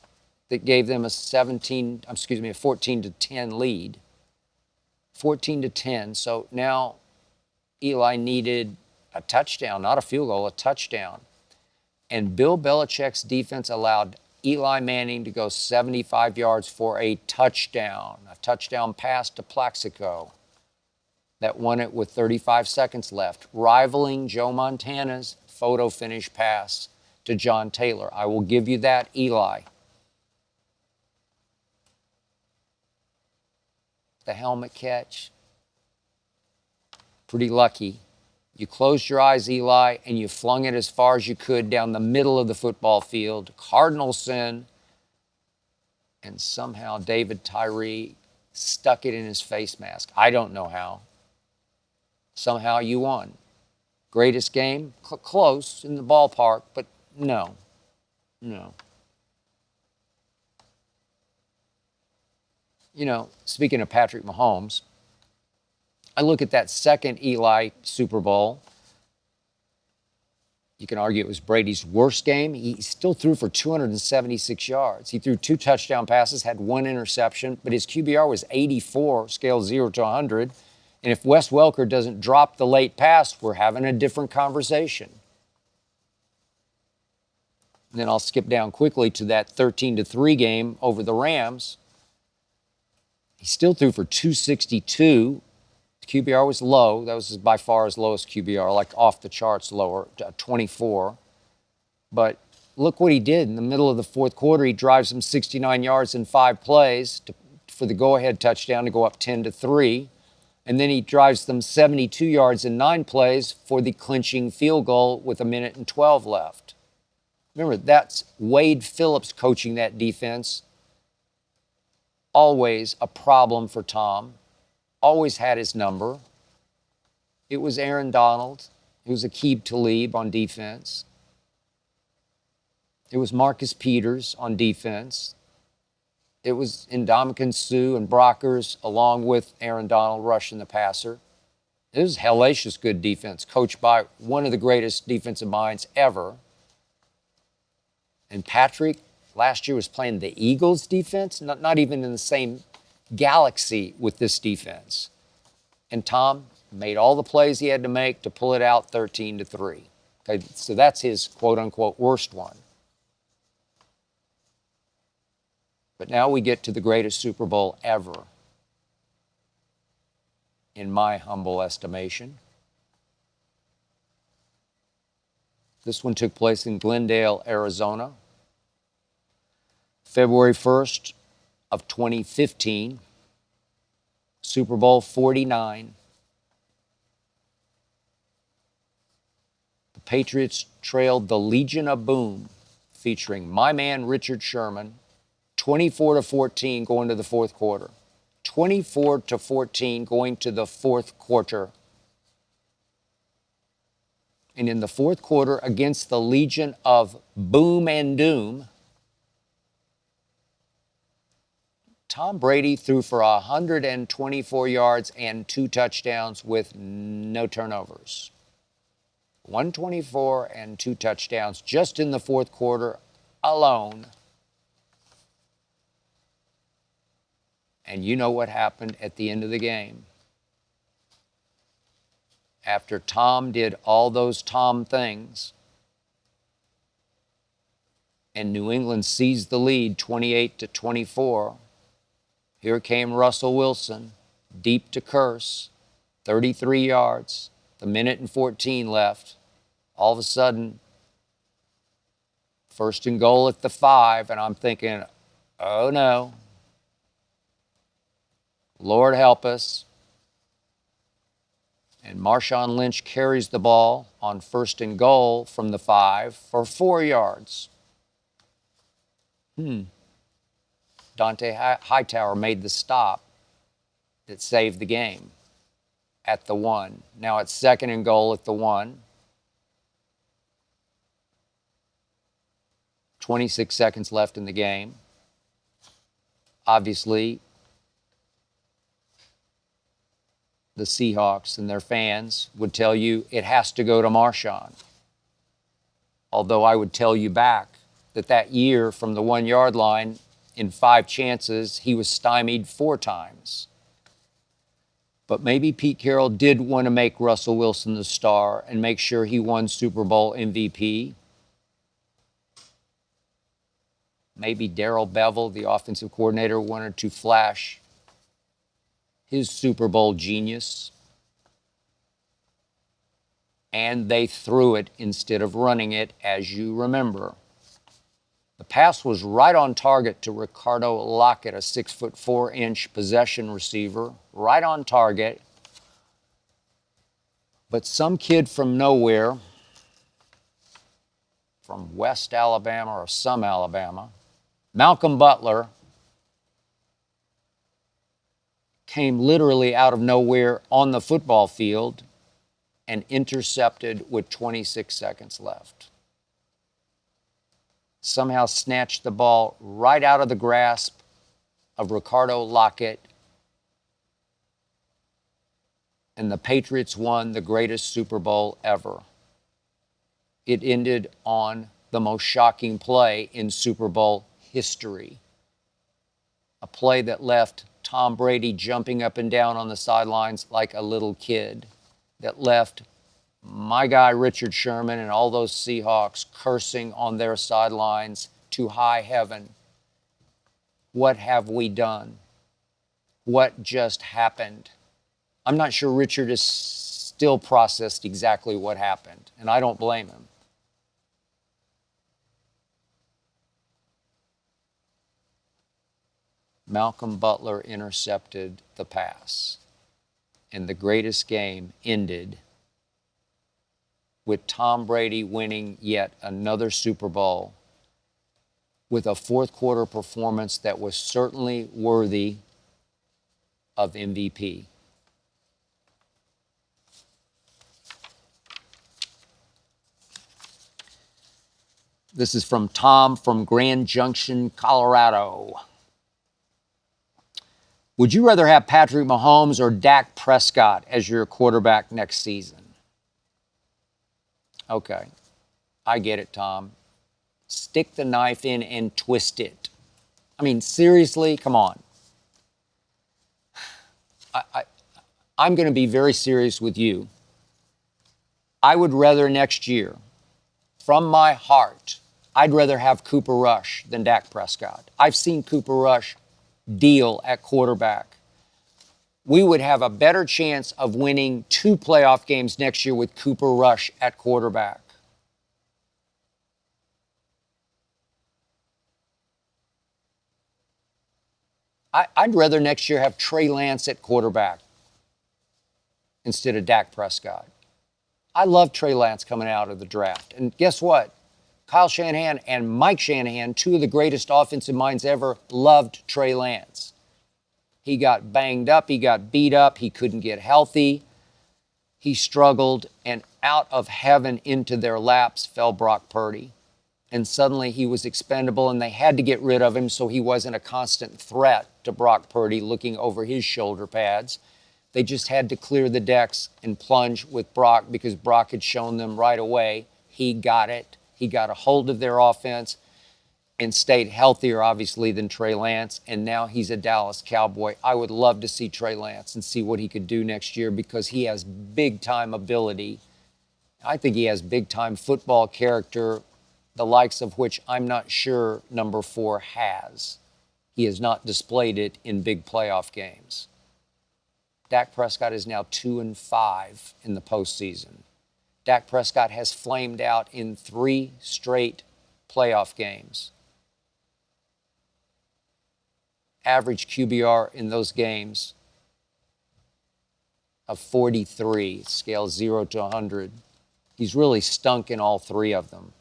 that gave them a 14 to 10 lead. 14 to 10. So now Eli needed a touchdown, not a field goal, a touchdown. And Bill Belichick's defense allowed Eli Manning to go 75 yards for a touchdown pass to Plaxico that won it with 35 seconds left, rivaling Joe Montana's photo finish pass to John Taylor. I will give you that, Eli. The helmet catch, pretty lucky. You closed your eyes, Eli, and you flung it as far as you could down the middle of the football field. Cardinal sin. And somehow David Tyree stuck it in his face mask. I don't know how. Somehow you won. Greatest game? Close in the ballpark, but no. You know, speaking of Patrick Mahomes, I look at that second Eli Super Bowl. You can argue it was Brady's worst game. He still threw for 276 yards. He threw 2 touchdown passes, had 1 interception, but his QBR was 84, scale 0 to 100. And if Wes Welker doesn't drop the late pass, we're having a different conversation. And then I'll skip down quickly to that 13-3 game over the Rams. He still threw for 262. QBR was low. That was by far his lowest QBR, like off the charts lower, 24. But look what he did in the middle of the fourth quarter. He drives them 69 yards in 5 plays for the go-ahead touchdown to go up 10-3. And then he drives them 72 yards in 9 plays for the clinching field goal with 1:12 left. Remember, that's Wade Phillips coaching that defense. Always a problem for Tom. Always had his number. It was Aaron Donald. It was Aqib Talib on defense. It was Marcus Peters on defense. It was Ndamukong Suh and Brockers along with Aaron Donald rushing the passer. It was hellacious good defense, coached by one of the greatest defensive minds ever. And Patrick last year was playing the Eagles defense, not even in the same galaxy with this defense. And Tom made all the plays he had to make to pull it out 13-3. Okay, so that's his quote-unquote worst one. But now we get to the greatest Super Bowl ever, in my humble estimation. This one took place in Glendale, Arizona, February 1st of 2015, Super Bowl 49. The Patriots trailed the Legion of Boom, featuring my man Richard Sherman, 24-14 going to the fourth quarter. 24-14 going to the fourth quarter. And in the fourth quarter against the Legion of Boom and Doom, Tom Brady threw for 124 yards and 2 touchdowns with no turnovers. 124 and 2 touchdowns just in the fourth quarter alone. And you know what happened at the end of the game. After Tom did all those Tom things, and New England seized the lead 28-24, here came Russell Wilson, deep to curse, 33 yards, the 1:14 left. All of a sudden, 1st and goal at the 5, and I'm thinking, oh no. Lord help us. And Marshawn Lynch carries the ball on 1st and goal from the 5 for 4 yards. Dante Hightower made the stop that saved the game at the 1. Now it's 2nd and goal at the 1. 26 seconds left in the game. Obviously, the Seahawks and their fans would tell you it has to go to Marshawn. Although I would tell you back that that year from the 1 yard line, in 5 chances, he was stymied 4 times. But maybe Pete Carroll did want to make Russell Wilson the star and make sure he won Super Bowl MVP. Maybe Darrell Bevell, the offensive coordinator, wanted to flash his Super Bowl genius. And they threw it instead of running it, as you remember. The pass was right on target to Ricardo Lockett, a 6'4" possession receiver, right on target. But some kid from nowhere, from West Alabama or some Alabama, Malcolm Butler, came literally out of nowhere on the football field and intercepted with 26 seconds left. Somehow snatched the ball right out of the grasp of Ricardo Lockett, and the Patriots won the greatest Super Bowl ever. It ended on the most shocking play in Super Bowl history. A play that left Tom Brady jumping up and down on the sidelines like a little kid, that left my guy Richard Sherman and all those Seahawks cursing on their sidelines to high heaven. What have we done? What just happened? I'm not sure Richard has still processed exactly what happened, and I don't blame him. Malcolm Butler intercepted the pass, and the greatest game ended with Tom Brady winning yet another Super Bowl with a fourth quarter performance that was certainly worthy of MVP. This is from Tom from Grand Junction, Colorado. Would you rather have Patrick Mahomes or Dak Prescott as your quarterback next season? Okay, I get it, Tom. Stick the knife in and twist it. I mean, seriously, come on. I'm going to be very serious with you. I would rather next year, from my heart, I'd rather have Cooper Rush than Dak Prescott. I've seen Cooper Rush deal at quarterback. We would have a better chance of winning 2 playoff games next year with Cooper Rush at quarterback. I'd rather next year have Trey Lance at quarterback instead of Dak Prescott. I love Trey Lance coming out of the draft. And guess what? Kyle Shanahan and Mike Shanahan, 2 of the greatest offensive minds ever, loved Trey Lance. He got banged up. He got beat up. He couldn't get healthy. He struggled. And out of heaven into their laps fell Brock Purdy. And suddenly he was expendable, and they had to get rid of him so he wasn't a constant threat to Brock Purdy looking over his shoulder pads. They just had to clear the decks and plunge with Brock because Brock had shown them right away he got it. He got a hold of their offense and stayed healthier, obviously, than Trey Lance, and now he's a Dallas Cowboy. I would love to see Trey Lance and see what he could do next year because he has big-time ability. I think he has big-time football character, the likes of which I'm not sure number 4 has. He has not displayed it in big playoff games. Dak Prescott is now 2-5 in the postseason. Dak Prescott has flamed out in 3 straight playoff games. Average QBR in those games of 43, scale 0 to 100. He's really stunk in all 3 of them.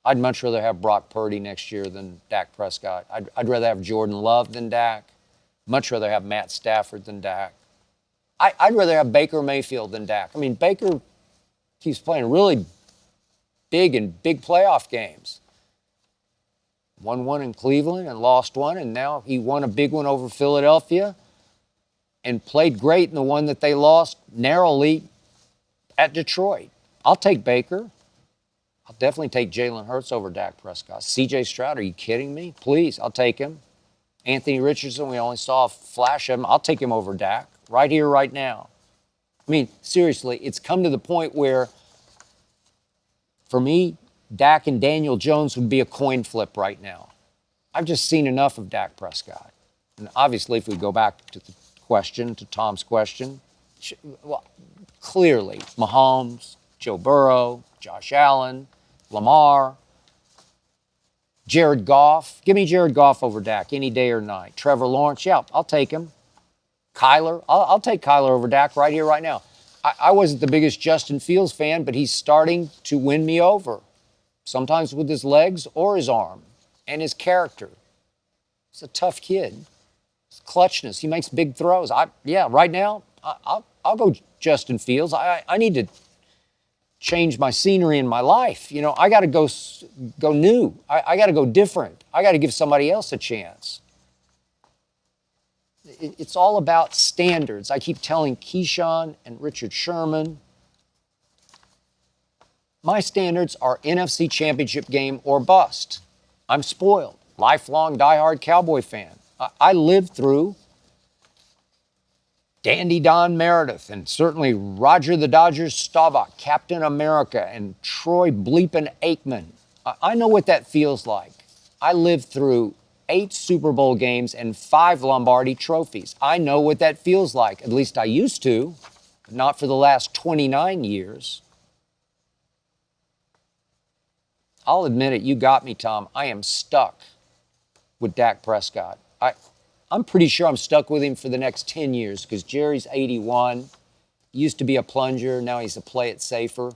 I'd much rather have Brock Purdy next year than Dak Prescott. I'd rather have Jordan Love than Dak. Much rather have Matt Stafford than Dak. I'd rather have Baker Mayfield than Dak. I mean, Baker keeps playing really big playoff games. Won one in Cleveland and lost one, and now he won a big one over Philadelphia. and played great in the one that they lost narrowly at Detroit. I'll take Baker. I'll definitely take Jalen Hurts over Dak Prescott. C.J. Stroud, are you kidding me? Please, I'll take him. Anthony Richardson, we only saw a flash of him. I'll take him over Dak right here, right now. I mean, seriously, it's come to the point where, for me, Dak and Daniel Jones would be a coin flip right now. I've just seen enough of Dak Prescott. And obviously, if we go back to the question, to Tom's question, well, clearly, Mahomes, Joe Burrow, Josh Allen, Lamar, Jared Goff. Give me Jared Goff over Dak any day or night. Trevor Lawrence, yeah, I'll take him. Kyler, I'll take Kyler over Dak right here, right now. I wasn't the biggest Justin Fields fan, but he's starting to win me over. Sometimes with his legs or his arm and his character. He's a tough kid. His clutchness, he makes big throws. Right now, I'll go Justin Fields. I need to change my scenery in my life. You know, I got to go new. I got to go different. I got to give somebody else a chance. It's all about standards. I keep telling Keyshawn and Richard Sherman, my standards are NFC Championship game or bust. I'm spoiled. Lifelong diehard Cowboy fan. I lived through Dandy Don Meredith and certainly Roger the Dodgers Staubach, Captain America, and Troy Bleepin' Aikman. I know what that feels like. I lived through 8 Super Bowl games and 5 Lombardi trophies. I know what that feels like. At least I used to, but not for the last 29 years. I'll admit it, you got me, Tom. I am stuck with Dak Prescott. I'm pretty sure I'm stuck with him for the next 10 years because Jerry's 81. He used to be a plunger. Now he's a play it safer.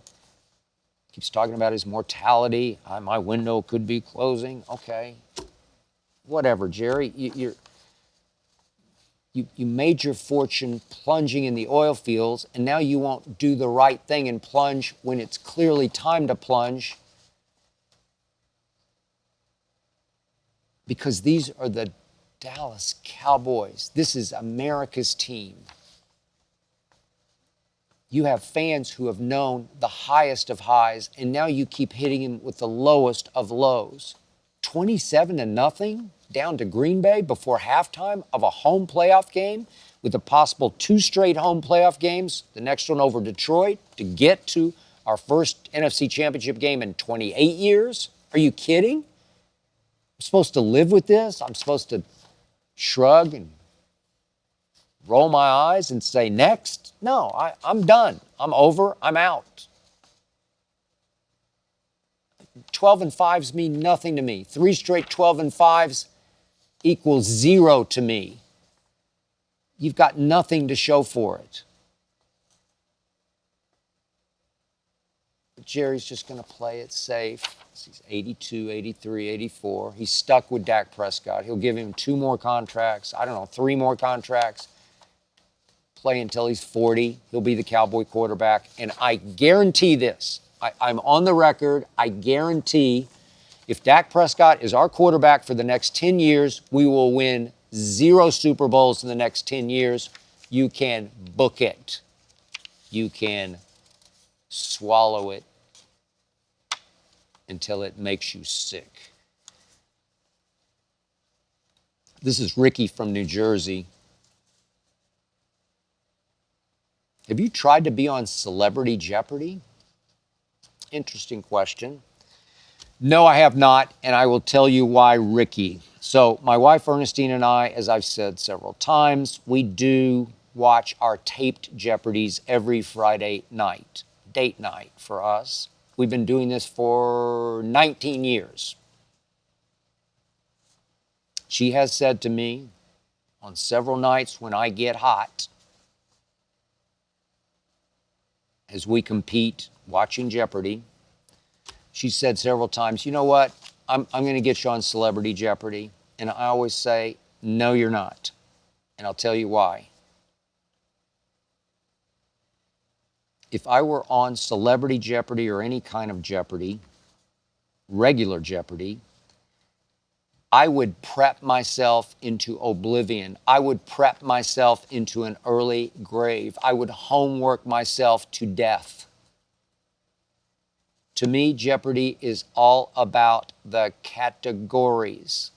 Keeps talking about his mortality. My window could be closing. Okay. Whatever, Jerry. You made your fortune plunging in the oil fields, and now you won't do the right thing and plunge when it's clearly time to plunge. Because these are the Dallas Cowboys. This is America's team. You have fans who have known the highest of highs, and now you keep hitting them with the lowest of lows. 27-0 down to Green Bay before halftime of a home playoff game with a possible 2 straight home playoff games, the next one over Detroit, to get to our first NFC Championship game in 28 years? Are you kidding? I'm supposed to live with this? I'm supposed to shrug and roll my eyes and say next? No, I'm done. I'm over. I'm out. 12-5s mean nothing to me. 3 straight 12-5s equals 0 to me. You've got nothing to show for it. But Jerry's just going to play it safe. He's 82, 83, 84. He's stuck with Dak Prescott. He'll give him 2 more contracts. I don't know, 3 more contracts. Play until he's 40. He'll be the Cowboy quarterback. And I guarantee this. I'm on the record. I guarantee if Dak Prescott is our quarterback for the next 10 years, we will win 0 Super Bowls in the next 10 years. You can book it. You can swallow it until it makes you sick. This is Ricky from New Jersey. Have you tried to be on Celebrity Jeopardy? Interesting question. No, I have not, and I will tell you why, Ricky. So my wife Ernestine and I, as I've said several times, we do watch our taped Jeopardies every Friday night, date night for us. We've been doing this for 19 years. She has said to me on several nights when I get hot, as we compete watching Jeopardy, she said several times, you know what, I'm going to get you on Celebrity Jeopardy. And I always say, no, you're not. And I'll tell you why. If I were on Celebrity Jeopardy or any kind of Jeopardy, regular Jeopardy, I would prep myself into oblivion. I would prep myself into an early grave. I would homework myself to death. To me, Jeopardy is all about the categories.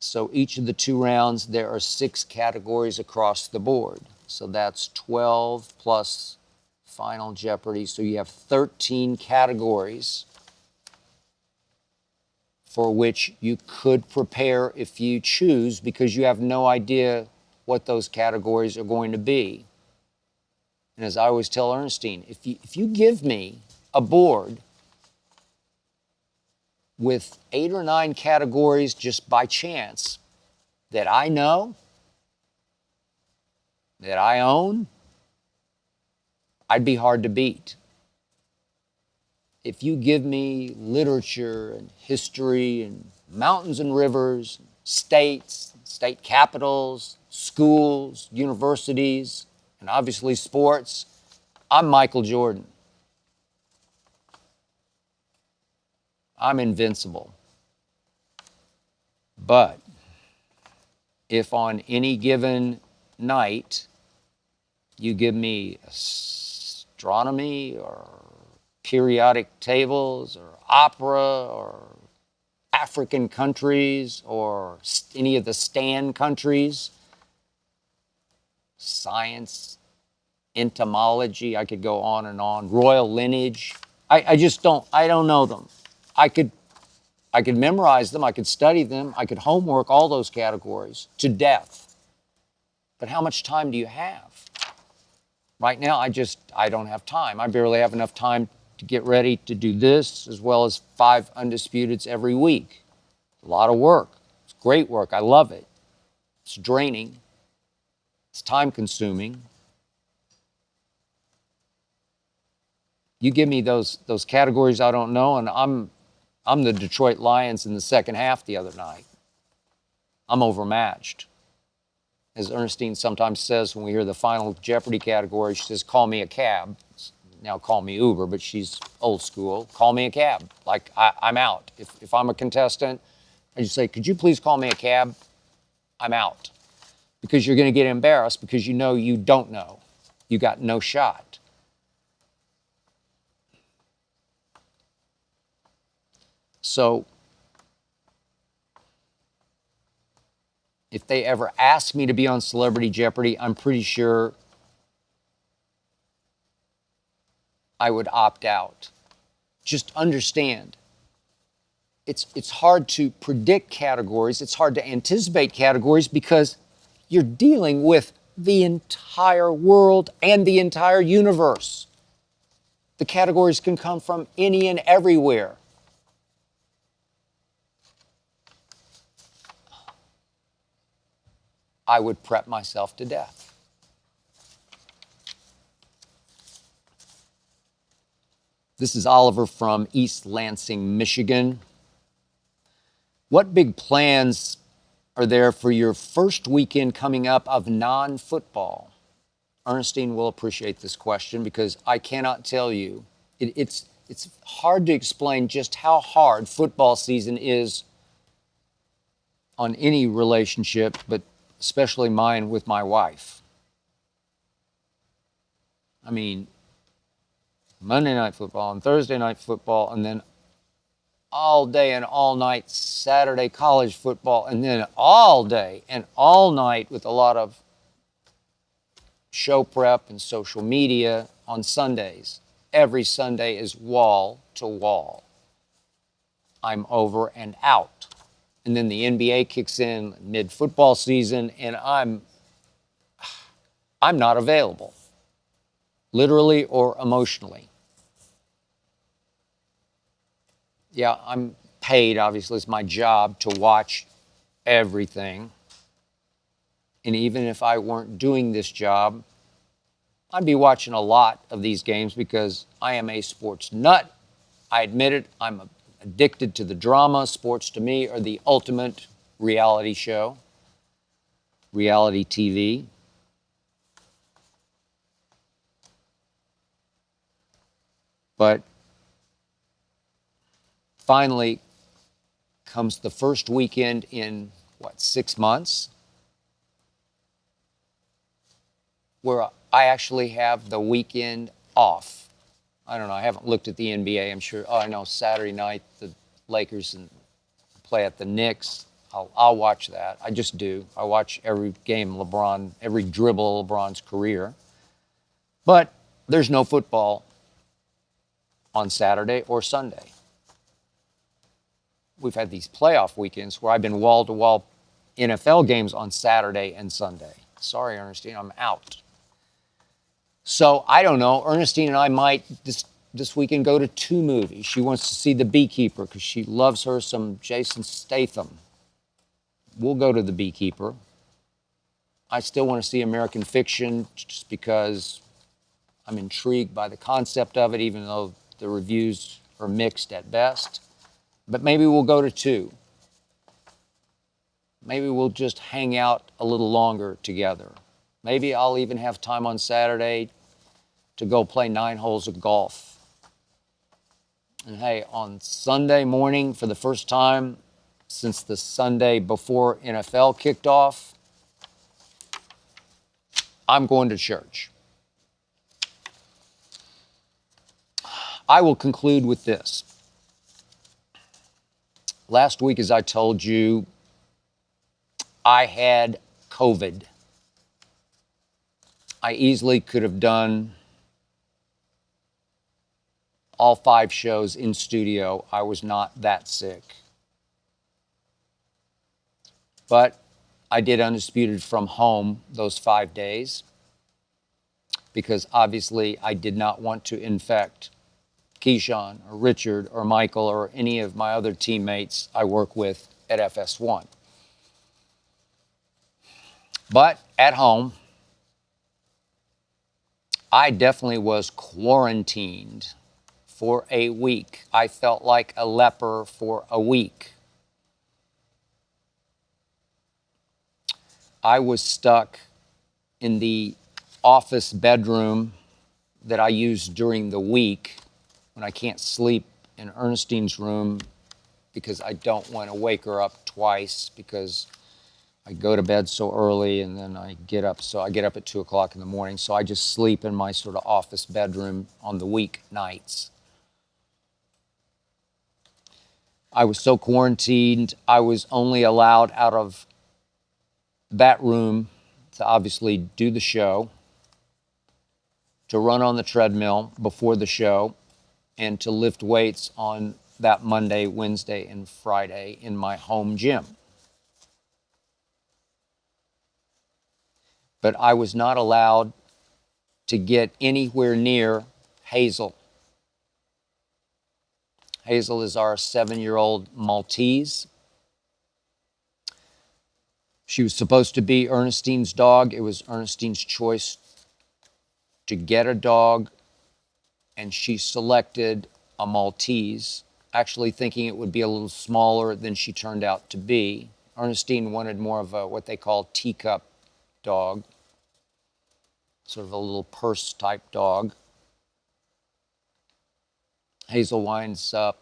So each of the 2 rounds, there are 6 categories across the board. So that's 12 plus Final Jeopardy. So you have 13 categories for which you could prepare if you choose, because you have no idea what those categories are going to be. And as I always tell Ernestine, if you give me a board with 8 or 9 categories just by chance that I know, that I own, I'd be hard to beat. If you give me literature and history and mountains and rivers, states, state capitals, schools, universities, and obviously sports, I'm Michael Jordan. I'm invincible. But if on any given night you give me astronomy or periodic tables or opera or African countries or any of the Stan countries, science, entomology, I could go on and on, royal lineage, I don't know them. I could memorize them, I could study them, I could homework all those categories to death. But how much time do you have? Right now, I don't have time. I barely have enough time to get ready to do this, as well as 5 Undisputeds every week. A lot of work. It's great work. I love it. It's draining. It's time consuming. You give me those categories I don't know, and I'm the Detroit Lions in the second half the other night. I'm overmatched. As Ernestine sometimes says when we hear the Final Jeopardy category, she says, call me a cab. Now call me Uber, but she's old school. Call me a cab. Like, I'm out. If I'm a contestant, I just say, could you please call me a cab? I'm out. Because you're going to get embarrassed because you know you don't know. You got no shot. So if they ever ask me to be on Celebrity Jeopardy, I'm pretty sure I would opt out. Just understand, it's hard to predict categories. It's hard to anticipate categories because you're dealing with the entire world and the entire universe. The categories can come from any and everywhere. I would prep myself to death. This is Oliver from East Lansing, Michigan. What big plans are there for your first weekend coming up of non-football? Ernestine will appreciate this question because I cannot tell you. It's hard to explain just how hard football season is on any relationship, but especially mine with my wife. I mean, Monday night football and Thursday night football, and then all day and all night Saturday college football, and then all day and all night with a lot of show prep and social media on Sundays. Every Sunday is wall to wall. I'm over and out. And then the NBA kicks in mid-football season, and I'm not available, literally or emotionally. Yeah, I'm paid, obviously, it's my job to watch everything. And even if I weren't doing this job, I'd be watching a lot of these games because I am a sports nut. I admit it, I'm addicted to the drama. Sports to me are the ultimate reality show, reality TV. But finally, comes the first weekend in, 6 months? Where I actually have the weekend off. I don't know, I haven't looked at the NBA. I'm sure, I know Saturday night the Lakers and play at the Knicks. I'll watch that. I just do. I watch every game LeBron, every dribble of LeBron's career. But there's no football on Saturday or Sunday. We've had these playoff weekends where I've been wall-to-wall NFL games on Saturday and Sunday. Sorry, Ernestine, I'm out. So I don't know. Ernestine and I might this weekend go to 2 movies. She wants to see The Beekeeper because she loves her some Jason Statham. We'll go to The Beekeeper. I still want to see American Fiction just because I'm intrigued by the concept of it, even though the reviews are mixed at best. But maybe we'll go to 2. Maybe we'll just hang out a little longer together. Maybe I'll even have time on Saturday to go play 9 holes of golf. And hey, on Sunday morning, for the first time since the Sunday before NFL kicked off, I'm going to church. I will conclude with this. Last week, as I told you, I had COVID. I easily could have done all 5 shows in studio. I was not that sick. But I did Undisputed from home those 5 days because obviously I did not want to infect Keyshawn or Richard or Michael or any of my other teammates I work with at FS1. But at home, I definitely was quarantined for a week. I felt like a leper for a week. I was stuck in the office bedroom that I use during the week when I can't sleep in Ernestine's room because I don't want to wake her up twice because I go to bed so early and then I get up. So I get up at 2 o'clock in the morning. So I just sleep in my sort of office bedroom on the week nights. I was so quarantined, I was only allowed out of that room to obviously do the show, to run on the treadmill before the show, and to lift weights on that Monday, Wednesday, and Friday in my home gym. But I was not allowed to get anywhere near Hazel. Hazel is our 7-year-old Maltese. She was supposed to be Ernestine's dog. It was Ernestine's choice to get a dog, and she selected a Maltese, actually thinking it would be a little smaller than she turned out to be. Ernestine wanted more of a what they call teacup dog, sort of a little purse type dog. Hazel winds up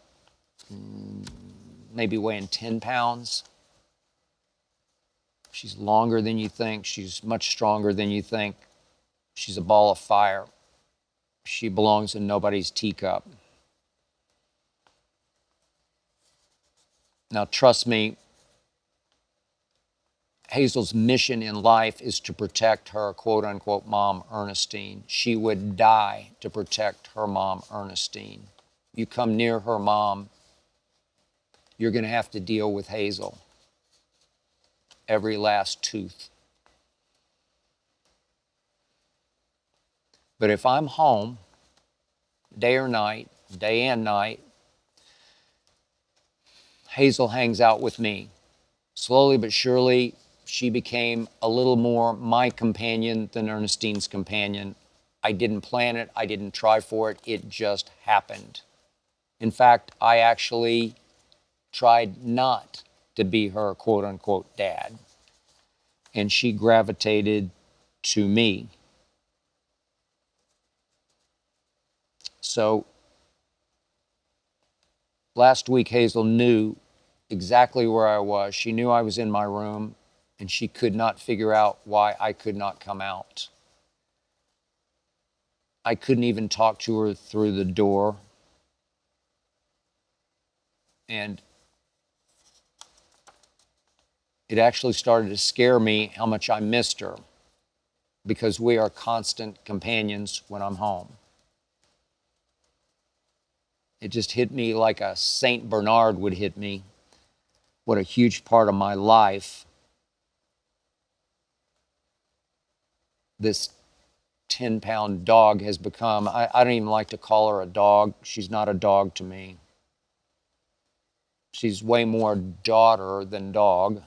maybe weighing 10 pounds. She's longer than you think. She's much stronger than you think. She's a ball of fire. She belongs in nobody's teacup. Now, trust me, Hazel's mission in life is to protect her quote-unquote mom, Ernestine. She would die to protect her mom, Ernestine. You come near her mom, you're going to have to deal with Hazel. Every last tooth. But if I'm home, day or night, day and night, Hazel hangs out with me. Slowly but surely, she became a little more my companion than Ernestine's companion. I didn't plan it. I didn't try for it. It just happened. In fact, I actually tried not to be her quote-unquote dad. And she gravitated to me. So last week, Hazel knew exactly where I was. She knew I was in my room, and she could not figure out why I could not come out. I couldn't even talk to her through the door. And it actually started to scare me how much I missed her, because we are constant companions when I'm home. It just hit me like a Saint Bernard would hit me. What a huge part of my life this 10-pound dog has become. I don't even like to call her a dog. She's not a dog to me. She's way more daughter than dog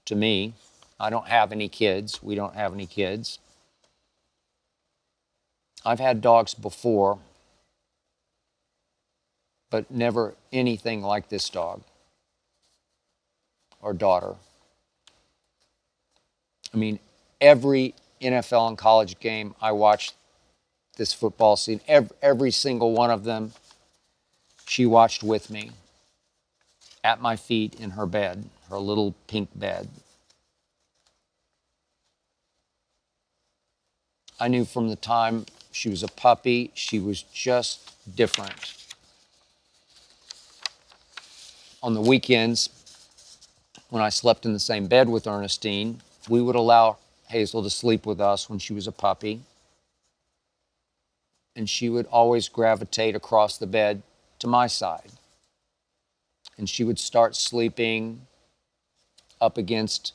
to me. I don't have any kids. We don't have any kids. I've had dogs before, but never anything like this dog or daughter. I mean, every NFL and college game I watched this football season, every single one of them, she watched with me at my feet in her bed, her little pink bed. I knew from the time she was a puppy, she was just different. On the weekends, when I slept in the same bed with Ernestine, we would allow Hazel to sleep with us when she was a puppy. And she would always gravitate across the bed to my side. And she would start sleeping up against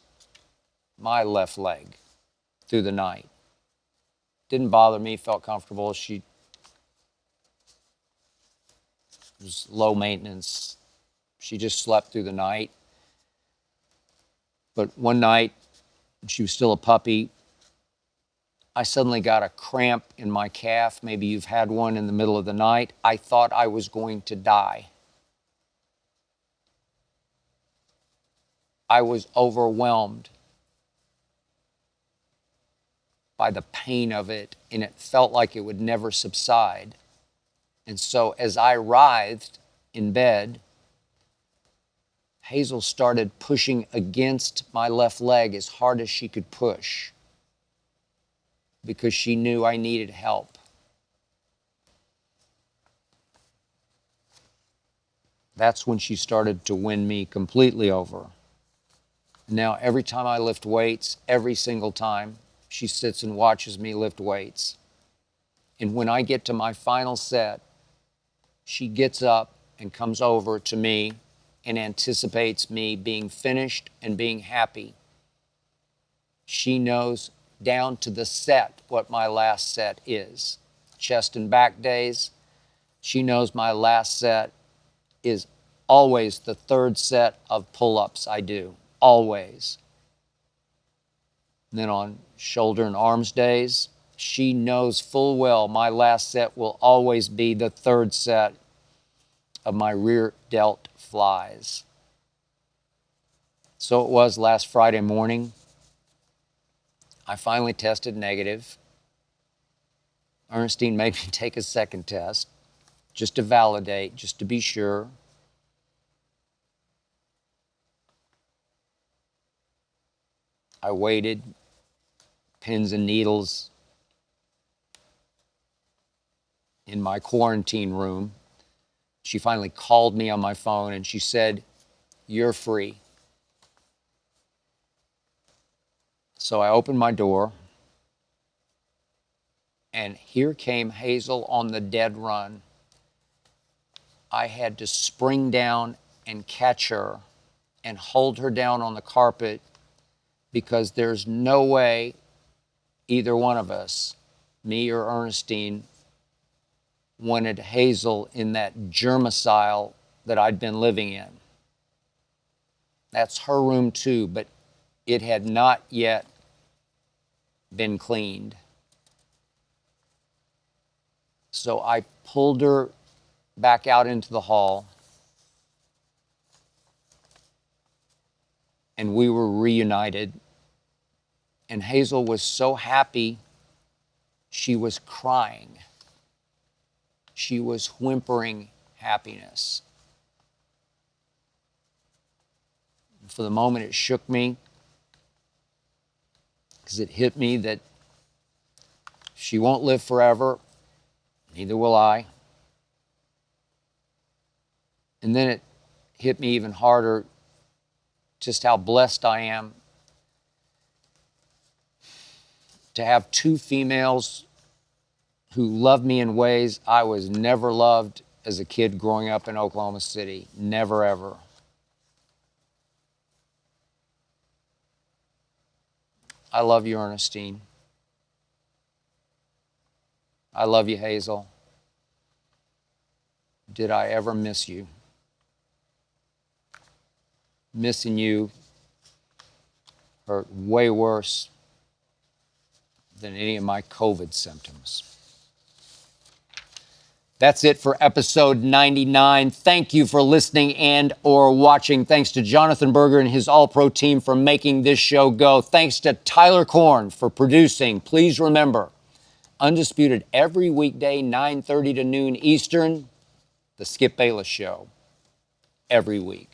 my left leg through the night. Didn't bother me, felt comfortable. She was low maintenance. She just slept through the night. But one night, when she was still a puppy, I suddenly got a cramp in my calf. Maybe you've had one in the middle of the night. I thought I was going to die. I was overwhelmed by the pain of it, and it felt like it would never subside. And so as I writhed in bed, Hazel started pushing against my left leg as hard as she could push, because she knew I needed help. That's when she started to win me completely over. Now, every time I lift weights, every single time, she sits and watches me lift weights. And when I get to my final set, she gets up and comes over to me and anticipates me being finished and being happy. She knows down to the set what my last set is. Chest and back days, she knows my last set is always the third set of pull-ups I do, always. And then on shoulder and arms days, she knows full well my last set will always be the third set of my rear delt flies. So it was last Friday morning. I finally tested negative. Ernestine made me take a second test just to validate, just to be sure. I waited, pins and needles in my quarantine room. She finally called me on my phone and she said, "You're free." So I opened my door, and here came Hazel on the dead run. I had to spring down and catch her and hold her down on the carpet, because there's no way either one of us, me or Ernestine, wanted Hazel in that germicide that I'd been living in. That's her room too, but it had not yet been cleaned. So I pulled her back out into the hall, and we were reunited. And Hazel was so happy, she was crying. She was whimpering happiness. For the moment, it shook me because it hit me that she won't live forever, neither will I. And then it hit me even harder just how blessed I am to have two females who love me in ways I was never loved as a kid growing up in Oklahoma City. Never, ever. I love you, Ernestine. I love you, Hazel. Did I ever miss you? Missing you hurt way worse than any of my COVID symptoms. That's it for episode 99. Thank you for listening and or watching. Thanks to Jonathan Berger and his All-Pro team for making this show go. Thanks to Tyler Korn for producing. Please remember, Undisputed every weekday, 9:30 to noon Eastern. The Skip Bayless Show every week.